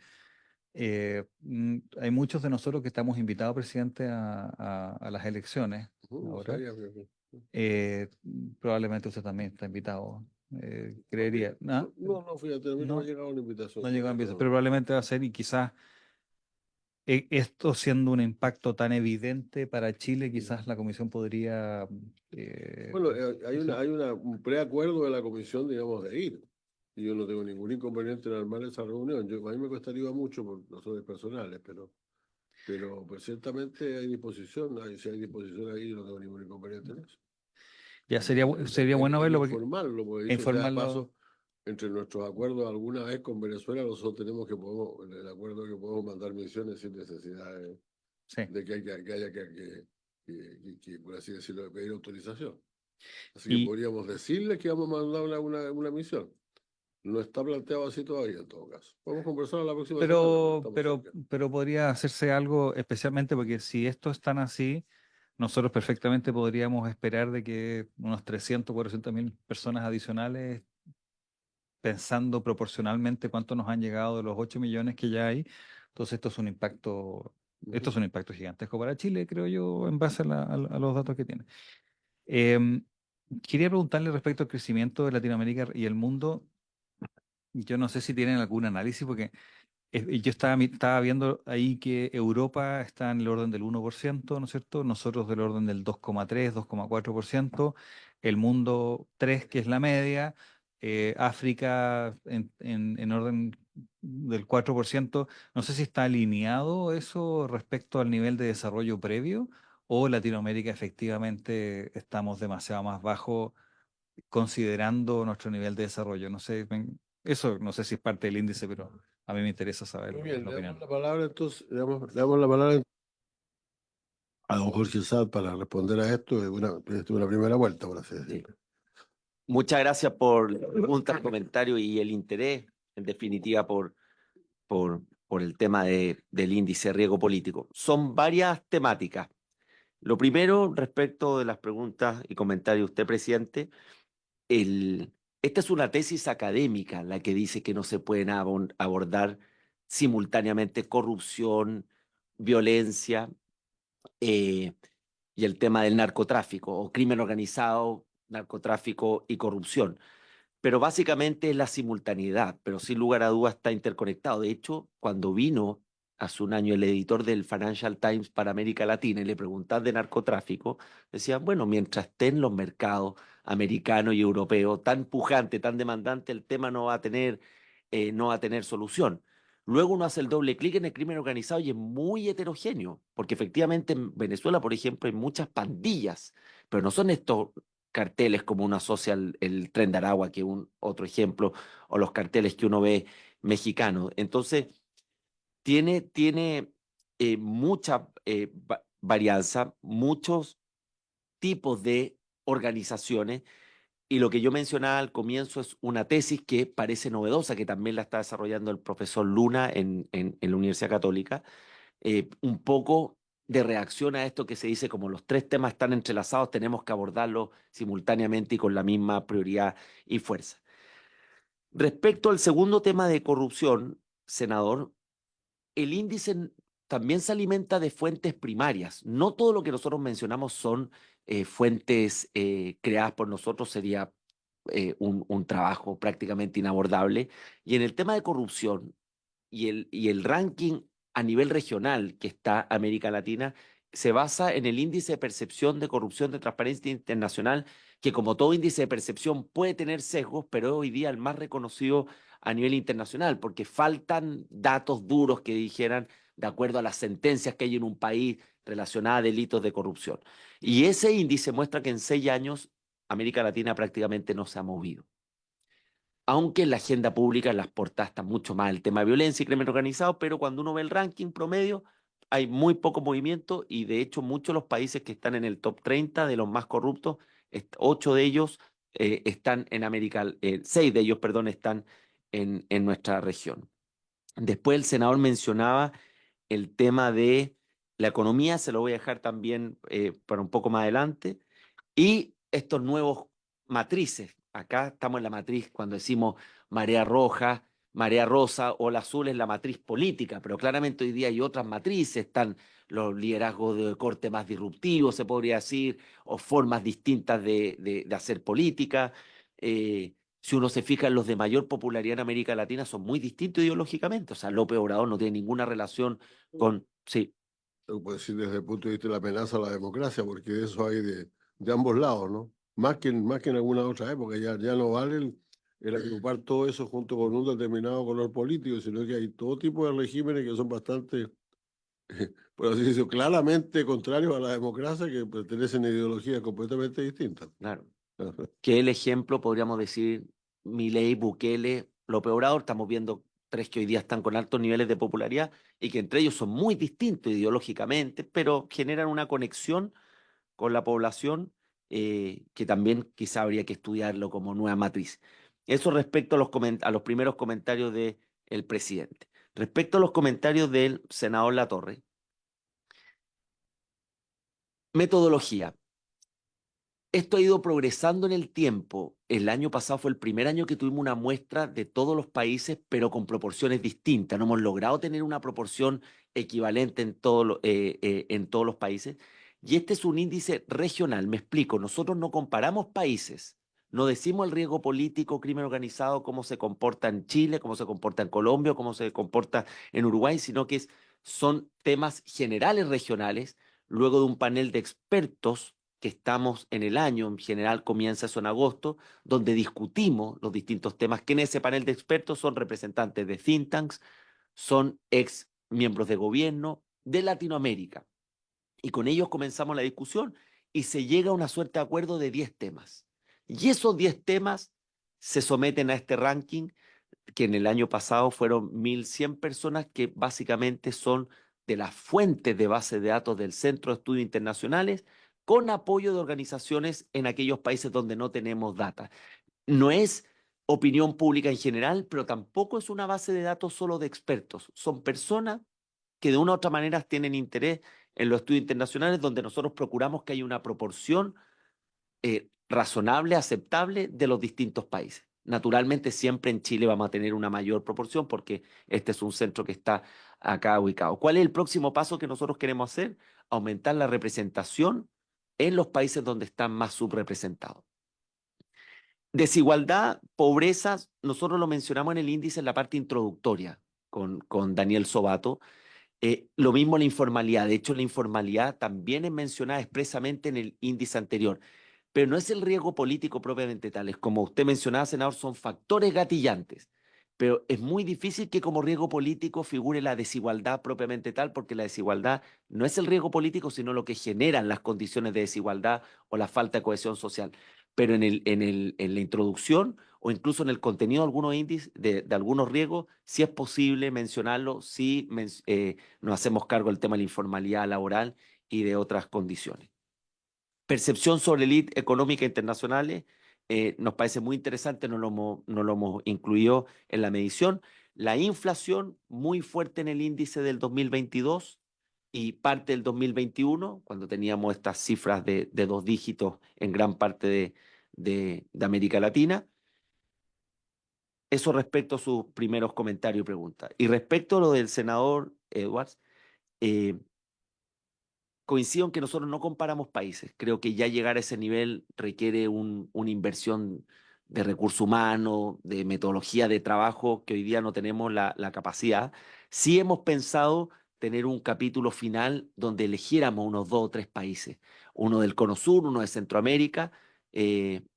Hay muchos de nosotros que estamos invitados, presidente, a las elecciones No ahora. sabía, pero- Eh, Probablemente usted también está invitado, creería. ¿No? No, fíjate, a mí no me ha No, llegado una invitación no llegó a todavía, empezar, pero probablemente va a ser y quizás esto siendo un impacto tan evidente para Chile, quizás la comisión podría... Bueno, quizás- un preacuerdo de la comisión, digamos, de ir. Y yo no tengo ningún inconveniente en armar esa reunión. A mí me costaría mucho por razones personales, pero pues ciertamente hay disposición. Si hay disposición ahí, yo no tengo ningún inconveniente en eso. ya sería bueno Hay que verlo porque informarlo, porque dicho sea de informarlo, paso, entre nuestros acuerdos alguna vez con Venezuela, nosotros tenemos el acuerdo que podemos mandar misiones sin necesidad sí. de que haya por así decirlo, pedir autorización. Así que Y, podríamos decirles que vamos a mandar una misión. No está planteado así todavía, en todo caso. Vamos a conversar la próxima semana, pero pero, estamos pero, cerca. pero podría hacerse algo especialmente porque si esto es tan así, nosotros perfectamente podríamos esperar de que unos 300, 400 mil personas adicionales, pensando proporcionalmente cuánto nos han llegado de los 8 millones que ya hay. Entonces esto Ujú. es un impacto gigantesco para Chile, creo yo, en base a los datos que tiene. Em, Quería preguntarle respecto al crecimiento de Latinoamérica y el mundo. Yo no sé si tienen algún análisis, porque yo estaba viendo ahí que Europa está en el orden del 1%, ¿no es cierto? Nosotros del orden del 2,3, 2,4%, el mundo 3, que es la media, África en orden del 4%. No sé si está alineado eso respecto al nivel de desarrollo previo o Latinoamérica efectivamente estamos demasiado más bajo considerando nuestro nivel de desarrollo. No sé, eso no sé si es parte del índice, pero a mí me interesa saber Muy bien, la le opinión. damos la palabra entonces, le damos la palabra a don Jorge Sad para responder a esto. Es una primera vuelta, por así decirlo. Muchas gracias por la pregunta, el comentario y el interés, en definitiva, por el tema del índice de riesgo político. Son varias temáticas. Lo primero, respecto de las preguntas y comentarios de usted, presidente, esta es una tesis académica la que dice que no se pueden abordar simultáneamente corrupción, violencia y el tema del narcotráfico o crimen organizado, narcotráfico y corrupción. Pero básicamente es la simultaneidad, pero sin lugar a dudas está interconectado. De hecho, cuando vino hace un año el editor del Financial Times para América Latina y le preguntaban de narcotráfico, decían, bueno, mientras estén los mercados americanos y europeos tan pujante, tan demandante, el tema no va a tener solución. Luego uno hace el doble clic en el crimen organizado y es muy heterogéneo, porque efectivamente en Venezuela, por ejemplo, hay muchas pandillas, pero no son estos carteles como uno asocia el Tren de Aragua, que es un otro ejemplo, o los carteles que uno ve mexicanos. Entonces, tiene mucha varianza, muchos tipos de organizaciones, y lo que yo mencionaba al comienzo es una tesis que parece novedosa, que también la está desarrollando el profesor Luna en la Universidad Católica, un poco de reacción a esto que se dice como los tres temas están entrelazados, tenemos que abordarlos simultáneamente y con la misma prioridad y fuerza. Respecto al segundo tema de corrupción, senador, el índice también se alimenta de fuentes primarias. No todo lo que nosotros mencionamos son fuentes creadas por nosotros, sería un trabajo prácticamente inabordable. Y en el tema de corrupción y el ranking a nivel regional que está América Latina se basa en el índice de percepción de corrupción de Transparencia Internacional, que como todo índice de percepción puede tener sesgos, pero es hoy día el más reconocido a nivel internacional, porque faltan datos duros que dijeran de acuerdo a las sentencias que hay en un país relacionadas a delitos de corrupción. Y ese índice muestra que en 6 años América Latina prácticamente no se ha movido. Aunque en la agenda pública, en las portadas está mucho más el tema de violencia y crimen organizado, pero cuando uno ve el ranking promedio, hay muy poco movimiento y de hecho muchos de los países que están en el top 30 de los más corruptos, 8 de ellos están en América, 6 de ellos, perdón, están en nuestra región. Después el senador mencionaba el tema de la economía, se lo voy a dejar también para un poco más adelante, y estos nuevos matrices. Acá estamos en la matriz cuando decimos marea roja, marea rosa o la azul es la matriz política, pero claramente hoy día hay otras matrices, están los liderazgos de corte más disruptivos, se podría decir, o formas distintas de hacer política. Si uno se fija en los de mayor popularidad en América Latina, son muy distintos ideológicamente. O sea, López Obrador no tiene ninguna relación con... Sí, Lo puedo decir desde el punto de vista de la amenaza a la democracia, porque de eso hay de ambos lados, ¿no? Más que en alguna otra época, ya no vale el agrupar todo eso junto con un determinado color político, sino que hay todo tipo de regímenes que son bastante, por así decirlo, claramente contrarios a la democracia, que pertenecen a ideologías completamente distintas. claro. Que el ejemplo, podríamos decir, Milei, Bukele, López Obrador, estamos viendo tres que hoy día están con altos niveles de popularidad y que entre ellos son muy distintos ideológicamente, pero generan una conexión con la población que también quizá habría que estudiarlo como nueva matriz. Eso respecto a los primeros comentarios del presidente. Respecto a los comentarios del senador Latorre, metodología. Esto ha ido progresando en el tiempo. El año pasado fue el primer año que tuvimos una muestra de todos los países, pero con proporciones distintas. No hemos logrado tener una proporción equivalente en todos los países. Y este es un índice regional. Me explico. Nosotros no comparamos países. No decimos el riesgo político, crimen organizado, cómo se comporta en Chile, cómo se comporta en Colombia, cómo se comporta en Uruguay, sino que son temas generales regionales, luego de un panel de expertos que estamos en el año, en general comienza eso en agosto, donde discutimos los distintos temas, que en ese panel de expertos son representantes de think tanks, son ex miembros de gobierno de Latinoamérica. Y con ellos comenzamos la discusión y se llega a una suerte de acuerdo de 10 temas. Y esos 10 temas se someten a este ranking que en el año pasado fueron 1.100 personas que básicamente son de las fuentes de base de datos del Centro de Estudios Internacionales, con apoyo de organizaciones en aquellos países donde no tenemos data. No es opinión pública en general, pero tampoco es una base de datos solo de expertos. Son personas que de una u otra manera tienen interés en los estudios internacionales, donde nosotros procuramos que haya una proporción razonable, aceptable de los distintos países. Naturalmente, siempre en Chile vamos a tener una mayor proporción porque este es un centro que está acá ubicado. ¿Cuál es el próximo paso que nosotros queremos hacer? Aumentar la representación en los países donde están más subrepresentados. Desigualdad, pobreza, nosotros lo mencionamos en el índice en la parte introductoria con Daniel Sobato. Lo mismo la informalidad. De hecho, la informalidad también es mencionada expresamente en el índice anterior. Pero no es el riesgo político propiamente tal. Es como usted mencionaba, senador, son factores gatillantes. Pero es muy difícil que como riesgo político figure la desigualdad propiamente tal, porque la desigualdad no es el riesgo político, sino lo que generan las condiciones de desigualdad o la falta de cohesión social. Pero en la introducción o incluso en el contenido de algunos índices, de algunos riesgos, sí es posible mencionarlo, sí nos hacemos cargo del tema de la informalidad laboral y de otras condiciones. Percepción sobre élite económica internacionales, nos parece muy interesante, no lo hemos incluido en la medición. La inflación muy fuerte en el índice del 2022 y parte del 2021, cuando teníamos estas cifras de 2 dígitos en gran parte de América Latina. Eso respecto a sus primeros comentarios y preguntas. Y respecto a lo del senador Edwards, coincido en que nosotros no comparamos países. Creo que ya llegar a ese nivel requiere una inversión de recursos humanos, de metodología de trabajo, que hoy día no tenemos la capacidad. Sí hemos pensado tener un capítulo final donde eligiéramos unos 2 o 3 países, uno del Cono Sur, uno de Centroamérica,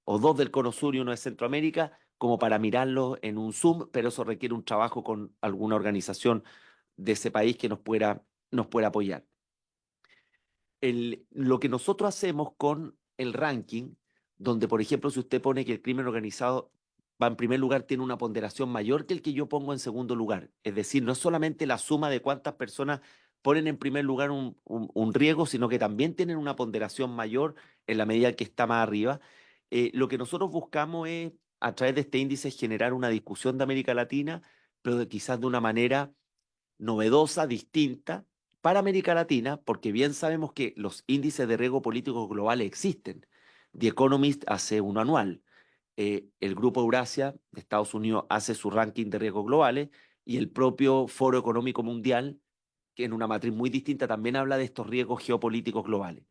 o 2 del Cono Sur y uno de Centroamérica, como para mirarlo en un Zoom, pero eso requiere un trabajo con alguna organización de ese país que nos pueda apoyar. Lo que nosotros hacemos con el ranking, donde por ejemplo si usted pone que el crimen organizado va en primer lugar, tiene una ponderación mayor que el que yo pongo en segundo lugar. Es decir, no es solamente la suma de cuántas personas ponen en primer lugar un riesgo, sino que también tienen una ponderación mayor en la medida que está más arriba. Lo que nosotros buscamos es, a través de este índice, generar una discusión de América Latina, pero quizás de una manera novedosa, distinta, para América Latina, porque bien sabemos que los índices de riesgo político globales existen. The Economist hace uno anual. El Grupo Eurasia de Estados Unidos hace su ranking de riesgos globales y el propio Foro Económico Mundial, que en una matriz muy distinta también habla de estos riesgos geopolíticos globales.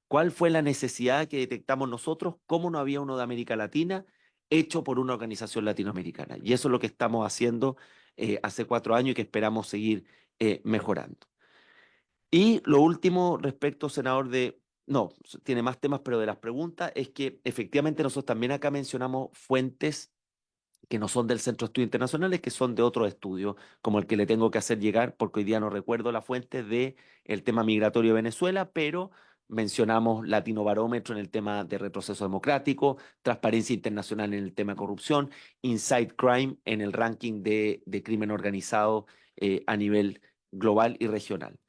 ¿Cuál fue la necesidad que detectamos nosotros? ¿Cómo no había uno de América Latina hecho por una organización latinoamericana? Y eso es lo que estamos haciendo hace 4 años y que esperamos seguir mejorando. Y lo último respecto, senador, no, tiene más temas, pero de las preguntas, es que efectivamente nosotros también acá mencionamos fuentes que no son del Centro de Estudios Internacionales, que son de otros estudios, como el que le tengo que hacer llegar, porque hoy día no recuerdo la fuente del tema migratorio de Venezuela, pero mencionamos Latino Barómetro en el tema de retroceso democrático, Transparencia Internacional en el tema de corrupción, Inside Crime en el ranking de crimen organizado a nivel global y regional.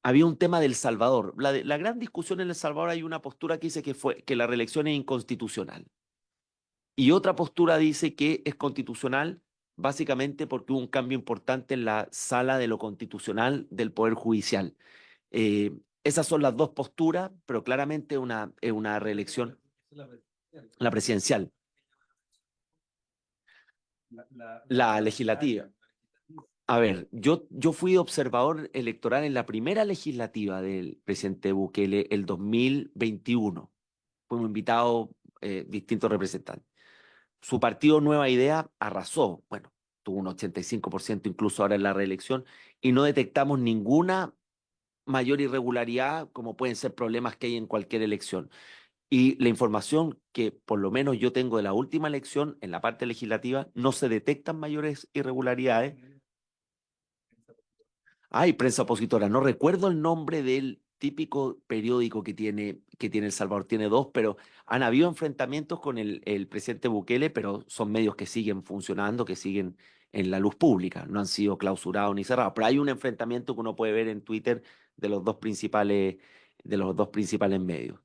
Había un tema del Salvador. La gran discusión en El Salvador, hay una postura que dice que la reelección es inconstitucional. Y otra postura dice que es constitucional básicamente porque hubo un cambio importante en la sala de lo constitucional del Poder Judicial. Esas son las dos posturas, pero claramente es una reelección, la presidencial, la legislativa. A ver, yo fui observador electoral en la primera legislativa del presidente Bukele, el 2021. Fuimos invitados distintos representantes. Su partido Nueva Idea arrasó, bueno, tuvo un 85% incluso ahora en la reelección, y no detectamos ninguna mayor irregularidad, como pueden ser problemas que hay en cualquier elección. Y la información que por lo menos yo tengo de la última elección, en la parte legislativa, no se detectan mayores irregularidades. Hay prensa opositora, no recuerdo el nombre del típico periódico que tiene El Salvador, tiene dos, pero han habido enfrentamientos con el presidente Bukele, pero son medios que siguen funcionando, que siguen en la luz pública, no han sido clausurados ni cerrados, pero hay un enfrentamiento que uno puede ver en Twitter de los dos principales medios.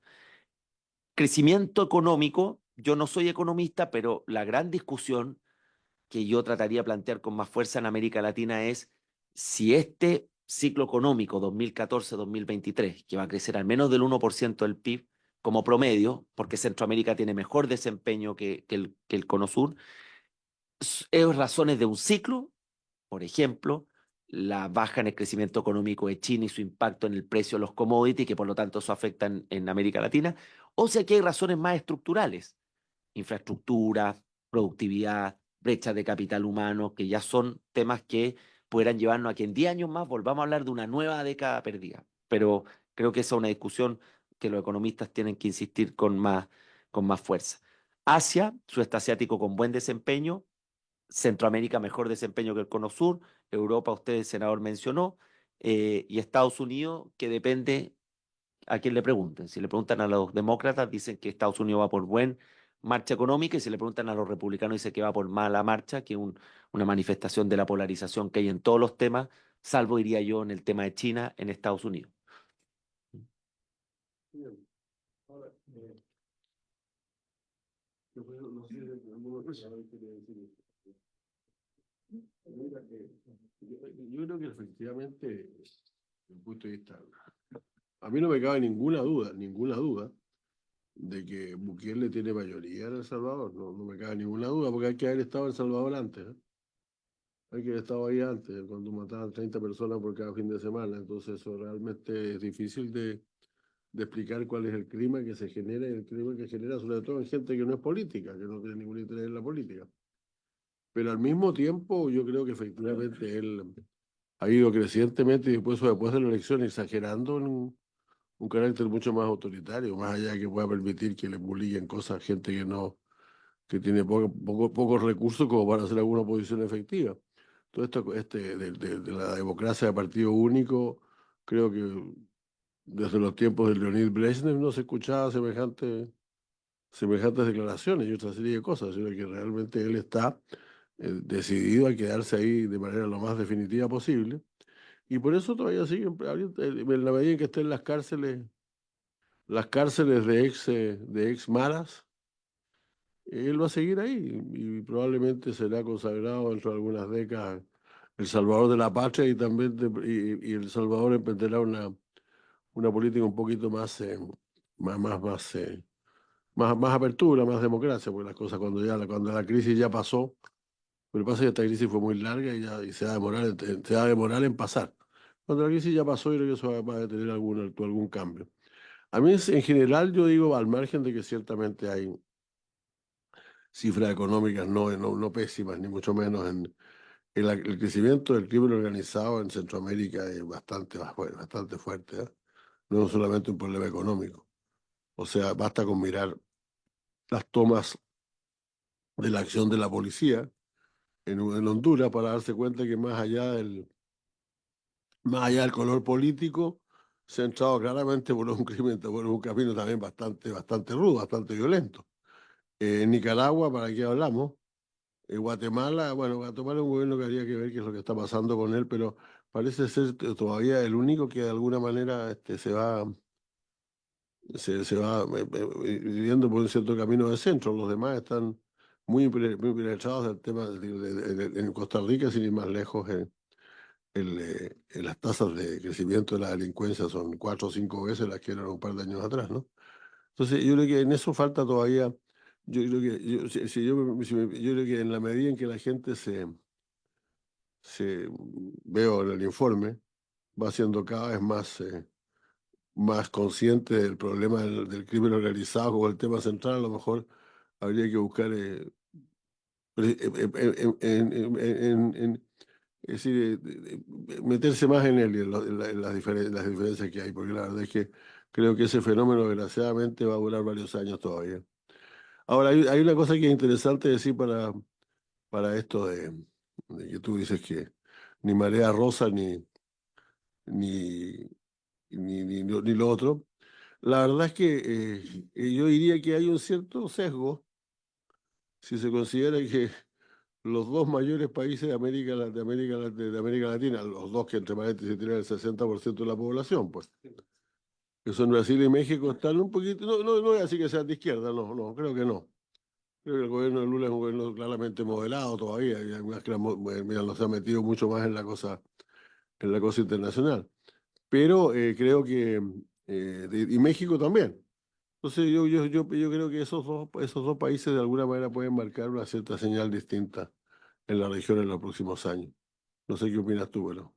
Crecimiento económico, yo no soy economista, pero la gran discusión que yo trataría de plantear con más fuerza en América Latina es si este ciclo económico 2014-2023, que va a crecer al menos del 1% del PIB como promedio, porque Centroamérica tiene mejor desempeño que el Cono Sur, es razones de un ciclo, por ejemplo, la baja en el crecimiento económico de China y su impacto en el precio de los commodities, que por lo tanto eso afecta en América Latina, o si aquí hay razones más estructurales, infraestructura, productividad, brecha de capital humano, que ya son temas que pudieran llevarnos a que en 10 años más volvamos a hablar de una nueva década perdida. Pero creo que esa es una discusión que los economistas tienen que insistir con más fuerza. Asia, sudeste asiático con buen desempeño, Centroamérica mejor desempeño que el Cono Sur, Europa, usted, senador, mencionó, y Estados Unidos, que depende a quien le pregunten. Si le preguntan a los demócratas, dicen que Estados Unidos va por buen marcha económica, y si le preguntan a los republicanos, dicen que va por mala marcha, que es una manifestación de la polarización que hay en todos los temas, salvo, diría yo, en el tema de China en Estados Unidos. Bien. Ahora, no sé, alguno quiere decir esto. Mira, yo creo que efectivamente, desde el punto de vista, a mí no me cabe ninguna duda de que Bukele tiene mayoría en El Salvador. No, no me cabe ninguna duda, porque hay que haber estado en El Salvador antes, ¿eh? Hay que haber estado ahí antes, cuando mataban 30 personas por cada fin de semana. Entonces eso realmente es difícil de explicar cuál es el clima que se genera, y el clima que genera sobre todo en gente que no es política, que no tiene ningún interés en la política. Pero al mismo tiempo yo creo que efectivamente él ha ido crecientemente, y después de la elección, exagerando en un carácter mucho más autoritario, más allá de que pueda permitir que le publiquen cosas a gente que no, que tiene pocos recursos como para hacer alguna oposición efectiva. Todo esto de la democracia de partido único, creo que desde los tiempos de Leonid Brezhnev no se escuchaba semejantes declaraciones y otra serie de cosas, sino que realmente él está decidido a quedarse ahí de manera lo más definitiva posible. Y por eso todavía siguen, en la medida en que estén las cárceles de ex maras, él va a seguir ahí y probablemente será consagrado dentro de algunas décadas el salvador de la patria, y también y El Salvador emprenderá una política un poquito más, más apertura, más democracia, porque las cosas cuando la crisis ya pasó, pero pasa que esta crisis fue muy larga y se va a demorar en pasar. Cuando la crisis ya pasó, yo creo que eso va a tener algún cambio. A mí, en general, yo digo, al margen de que ciertamente hay cifras económicas no pésimas, ni mucho menos el crecimiento del crimen organizado en Centroamérica es bastante fuerte, ¿eh? No es solamente un problema económico. O sea, basta con mirar las tomas de la acción de la policía en Honduras para darse cuenta que más allá del color político, se ha entrado claramente por un crimen, por un camino también bastante rudo, bastante violento. En Nicaragua, ¿para qué hablamos? En Guatemala, bueno, Guatemala es un gobierno que habría que ver qué es lo que está pasando con él, pero parece ser todavía el único que de alguna manera se va viviendo por un cierto camino de centro. Los demás están muy penetrados del tema en Costa Rica, sin ir más lejos. Las tasas de crecimiento de la delincuencia son 4 o 5 veces las que eran un par de años atrás, ¿no? Entonces, yo creo que en eso falta todavía. Yo creo que, yo creo que en la medida en que la gente veo en el informe, va siendo cada vez más consciente del problema del crimen organizado como el tema central. A lo mejor habría que buscar es decir, meterse más en él y en las diferencias que hay, porque la verdad es que creo que ese fenómeno desgraciadamente va a durar varios años todavía. Ahora, hay una cosa que es interesante decir para esto de que tú dices que ni marea rosa ni ni lo otro. La verdad es que yo diría que hay un cierto sesgo si se considera que los dos mayores países de América Latina, los dos que entre paréntesis tienen el 60% de la población, pues, que son Brasil y México, están un poquito, no voy a decir que sean de izquierda, no, creo que no. Creo que el gobierno de Lula es un gobierno claramente moderado todavía, y además que mira, nos ha metido mucho más en la cosa internacional. Pero creo que, y México también. Entonces yo creo que esos dos países de alguna manera pueden marcar una cierta señal distinta en la región en los próximos años. No sé qué opinas tú, pero.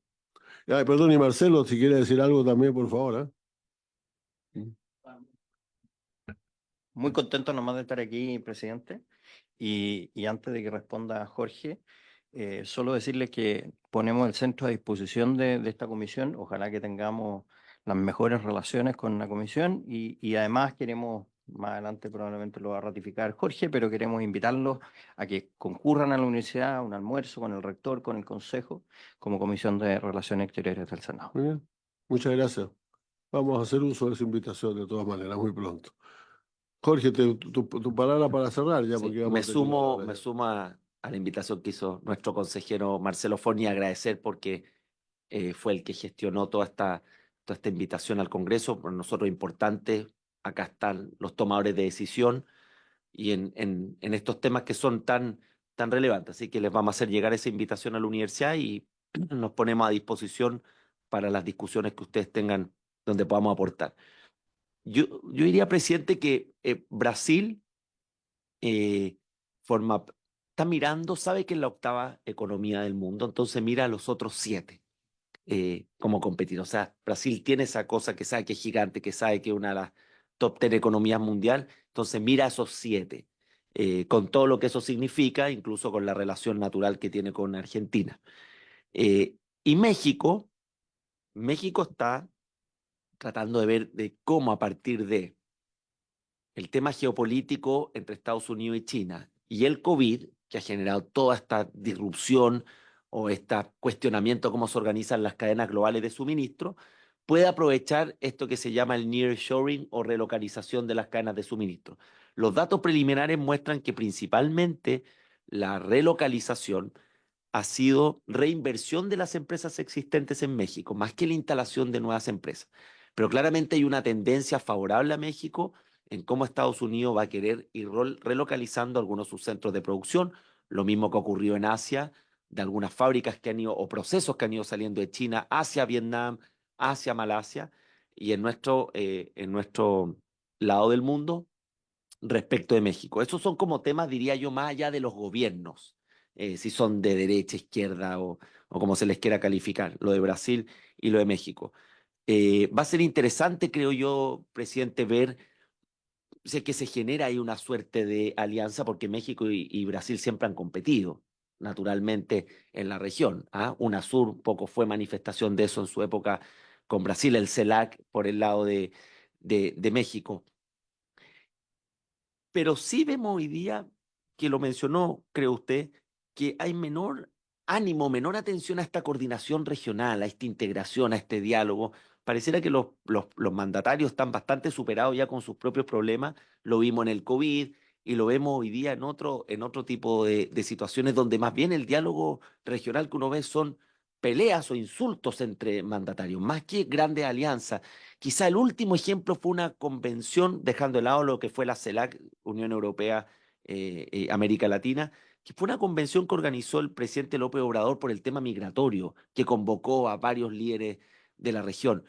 Perdón, y Marcelo, si quiere decir algo también, por favor. Muy contento nomás de estar aquí, presidente. Y antes de que responda Jorge, solo decirles que ponemos el centro a disposición de esta comisión. Ojalá que tengamos las mejores relaciones con la comisión y además queremos, más adelante probablemente lo va a ratificar Jorge, pero queremos invitarlos a que concurran a la universidad a un almuerzo con el rector, con el consejo, como Comisión de Relaciones Exteriores del Senado. Muy bien, muchas gracias. Vamos a hacer uso de esa invitación de todas maneras, muy pronto. Jorge, tu palabra para cerrar ya, Sí, porque vamos a terminar ahora me ya. sumo a la invitación que hizo nuestro consejero Marcelo Forni, agradecer porque fue el que gestionó toda esta invitación al Congreso. Para nosotros es importante, acá están los tomadores de decisión y en estos temas que son tan relevantes. Así que les vamos a hacer llegar esa invitación a la universidad y nos ponemos a disposición para las discusiones que ustedes tengan donde podamos aportar. Yo diría, presidente, que Brasil eh, forma, está mirando, sabe que es la octava economía del mundo, entonces mira a los otros 7 como competidor. O sea, Brasil tiene esa cosa que sabe que es gigante, que sabe que es una de las top 10 economías mundial, entonces mira a esos 7, con todo lo que eso significa, incluso con la relación natural que tiene con Argentina. Y México está tratando de ver de cómo a partir de el tema geopolítico entre Estados Unidos y China y el COVID, que ha generado toda esta disrupción o este cuestionamiento de cómo se organizan las cadenas globales de suministro, puede aprovechar esto que se llama el nearshoring o relocalización de las cadenas de suministro. Los datos preliminares muestran que principalmente la relocalización ha sido reinversión de las empresas existentes en México, más que la instalación de nuevas empresas. Pero claramente hay una tendencia favorable a México en cómo Estados Unidos va a querer ir relocalizando algunos de sus centros de producción, lo mismo que ocurrió en Asia, de algunas fábricas que han ido o procesos que han ido saliendo de China hacia Vietnam, hacia Malasia, y en nuestro lado del mundo respecto de México. Esos son como temas, diría yo, más allá de los gobiernos, si son de derecha, izquierda o como se les quiera calificar, lo de Brasil y lo de México. Va a ser interesante, creo yo, presidente, ver si es que se genera ahí una suerte de alianza, porque México y Brasil siempre han competido, naturalmente, en la región. ¿Ah? UNASUR un poco fue manifestación de eso en su época con Brasil, el CELAC por el lado de México. Pero sí vemos hoy día, que lo mencionó, creo usted, que hay menor ánimo, menor atención a esta coordinación regional, a esta integración, a este diálogo. Pareciera que los mandatarios están bastante superados ya con sus propios problemas. Lo vimos en el COVID y lo vemos hoy día en otro tipo de situaciones donde más bien el diálogo regional que uno ve son peleas o insultos entre mandatarios, más que grandes alianzas. Quizá el último ejemplo fue una convención, dejando de lado lo que fue la CELAC, Unión Europea, América Latina, que fue una convención que organizó el presidente López Obrador por el tema migratorio, que convocó a varios líderes de la región.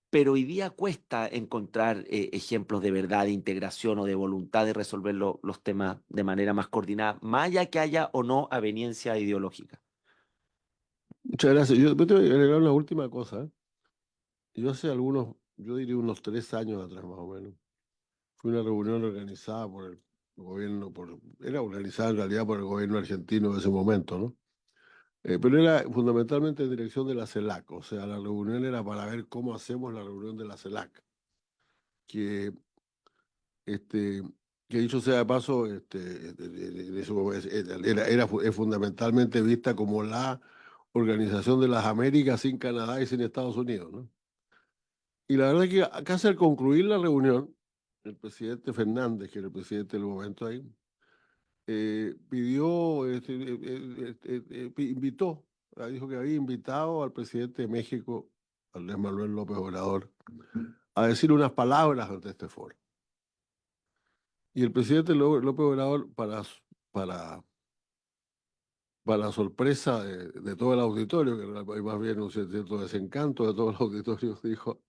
Pero hoy día cuesta encontrar ejemplos de verdad, de integración o de voluntad de resolver los temas de manera más coordinada, más allá que haya o no aveniencia ideológica. Muchas gracias. Yo te voy a agregar una última cosa. Yo diría unos 3 años atrás más o menos, fue una reunión organizada por el gobierno, era organizada en realidad por el gobierno argentino de ese momento, ¿no? Pero era fundamentalmente en dirección de la CELAC, o sea, la reunión era para ver cómo hacemos la reunión de la CELAC, que, este, que dicho sea de paso, es fundamentalmente vista como la Organización de las Américas sin Canadá y sin Estados Unidos, ¿no? Y la verdad es que casi al concluir la reunión, el presidente Fernández, que era el presidente del momento ahí, pidió, invitó, dijo que había invitado al presidente de México, Andrés Manuel López Obrador, a decir unas palabras ante este foro. Y el presidente López Obrador, para sorpresa de todo el auditorio, que era más bien un cierto desencanto de todo el auditorio, dijo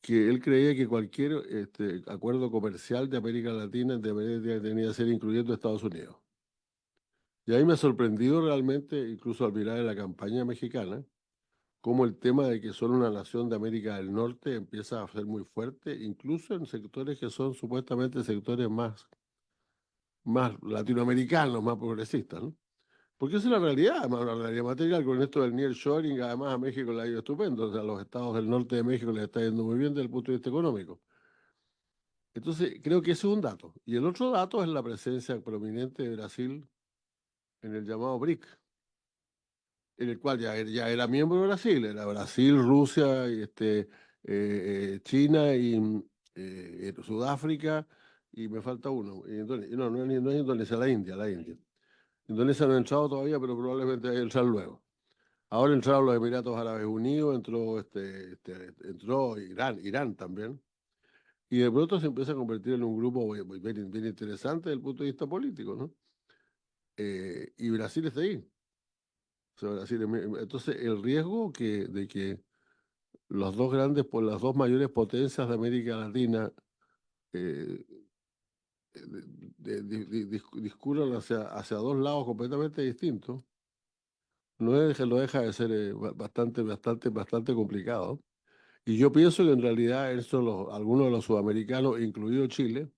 que él creía que cualquier acuerdo comercial de América Latina tenía que ser incluyendo a Estados Unidos. Y ahí me ha sorprendido realmente, incluso al mirar en la campaña mexicana, cómo el tema de que son una nación de América del Norte empieza a ser muy fuerte, incluso en sectores que son supuestamente sectores más latinoamericanos, más progresistas, ¿no? Porque esa es la realidad, además, la realidad material. Con esto del nearshoring, además a México le ha ido estupendo. O sea, a los estados del norte de México les está yendo muy bien desde el punto de vista económico. Entonces, creo que ese es un dato. Y el otro dato es la presencia prominente de Brasil en el llamado BRIC, en el cual ya era miembro de Brasil. Era Brasil, Rusia, y China y Sudáfrica, y me falta uno. No es Indonesia, la India, la India. Indonesia no ha entrado todavía, pero probablemente va a entrar luego. Ahora entraron los Emiratos Árabes Unidos, entró Irán también. Y de pronto se empieza a convertir en un grupo bien interesante desde el punto de vista político, ¿no? Y Brasil está ahí. O sea, entonces, el riesgo de que las dos mayores potencias de América Latina eh, discurran hacia dos lados completamente distintos, no deja de ser bastante complicado. Y yo pienso que en realidad algunos de los sudamericanos, incluido Chile,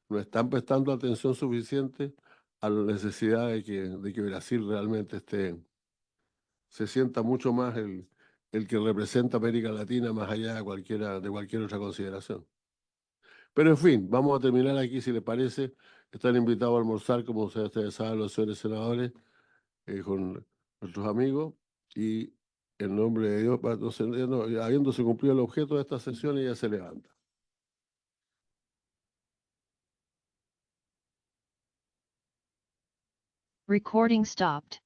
no están prestando atención suficiente a la necesidad de que Brasil realmente se sienta mucho más el que representa América Latina más allá de cualquier otra consideración. Pero en fin, vamos a terminar aquí si les parece. Están invitados a almorzar, como ustedes saben, los señores senadores, con nuestros amigos. Y en nombre de Dios, habiéndose cumplido el objeto de esta sesión, ella se levanta. Recording stopped.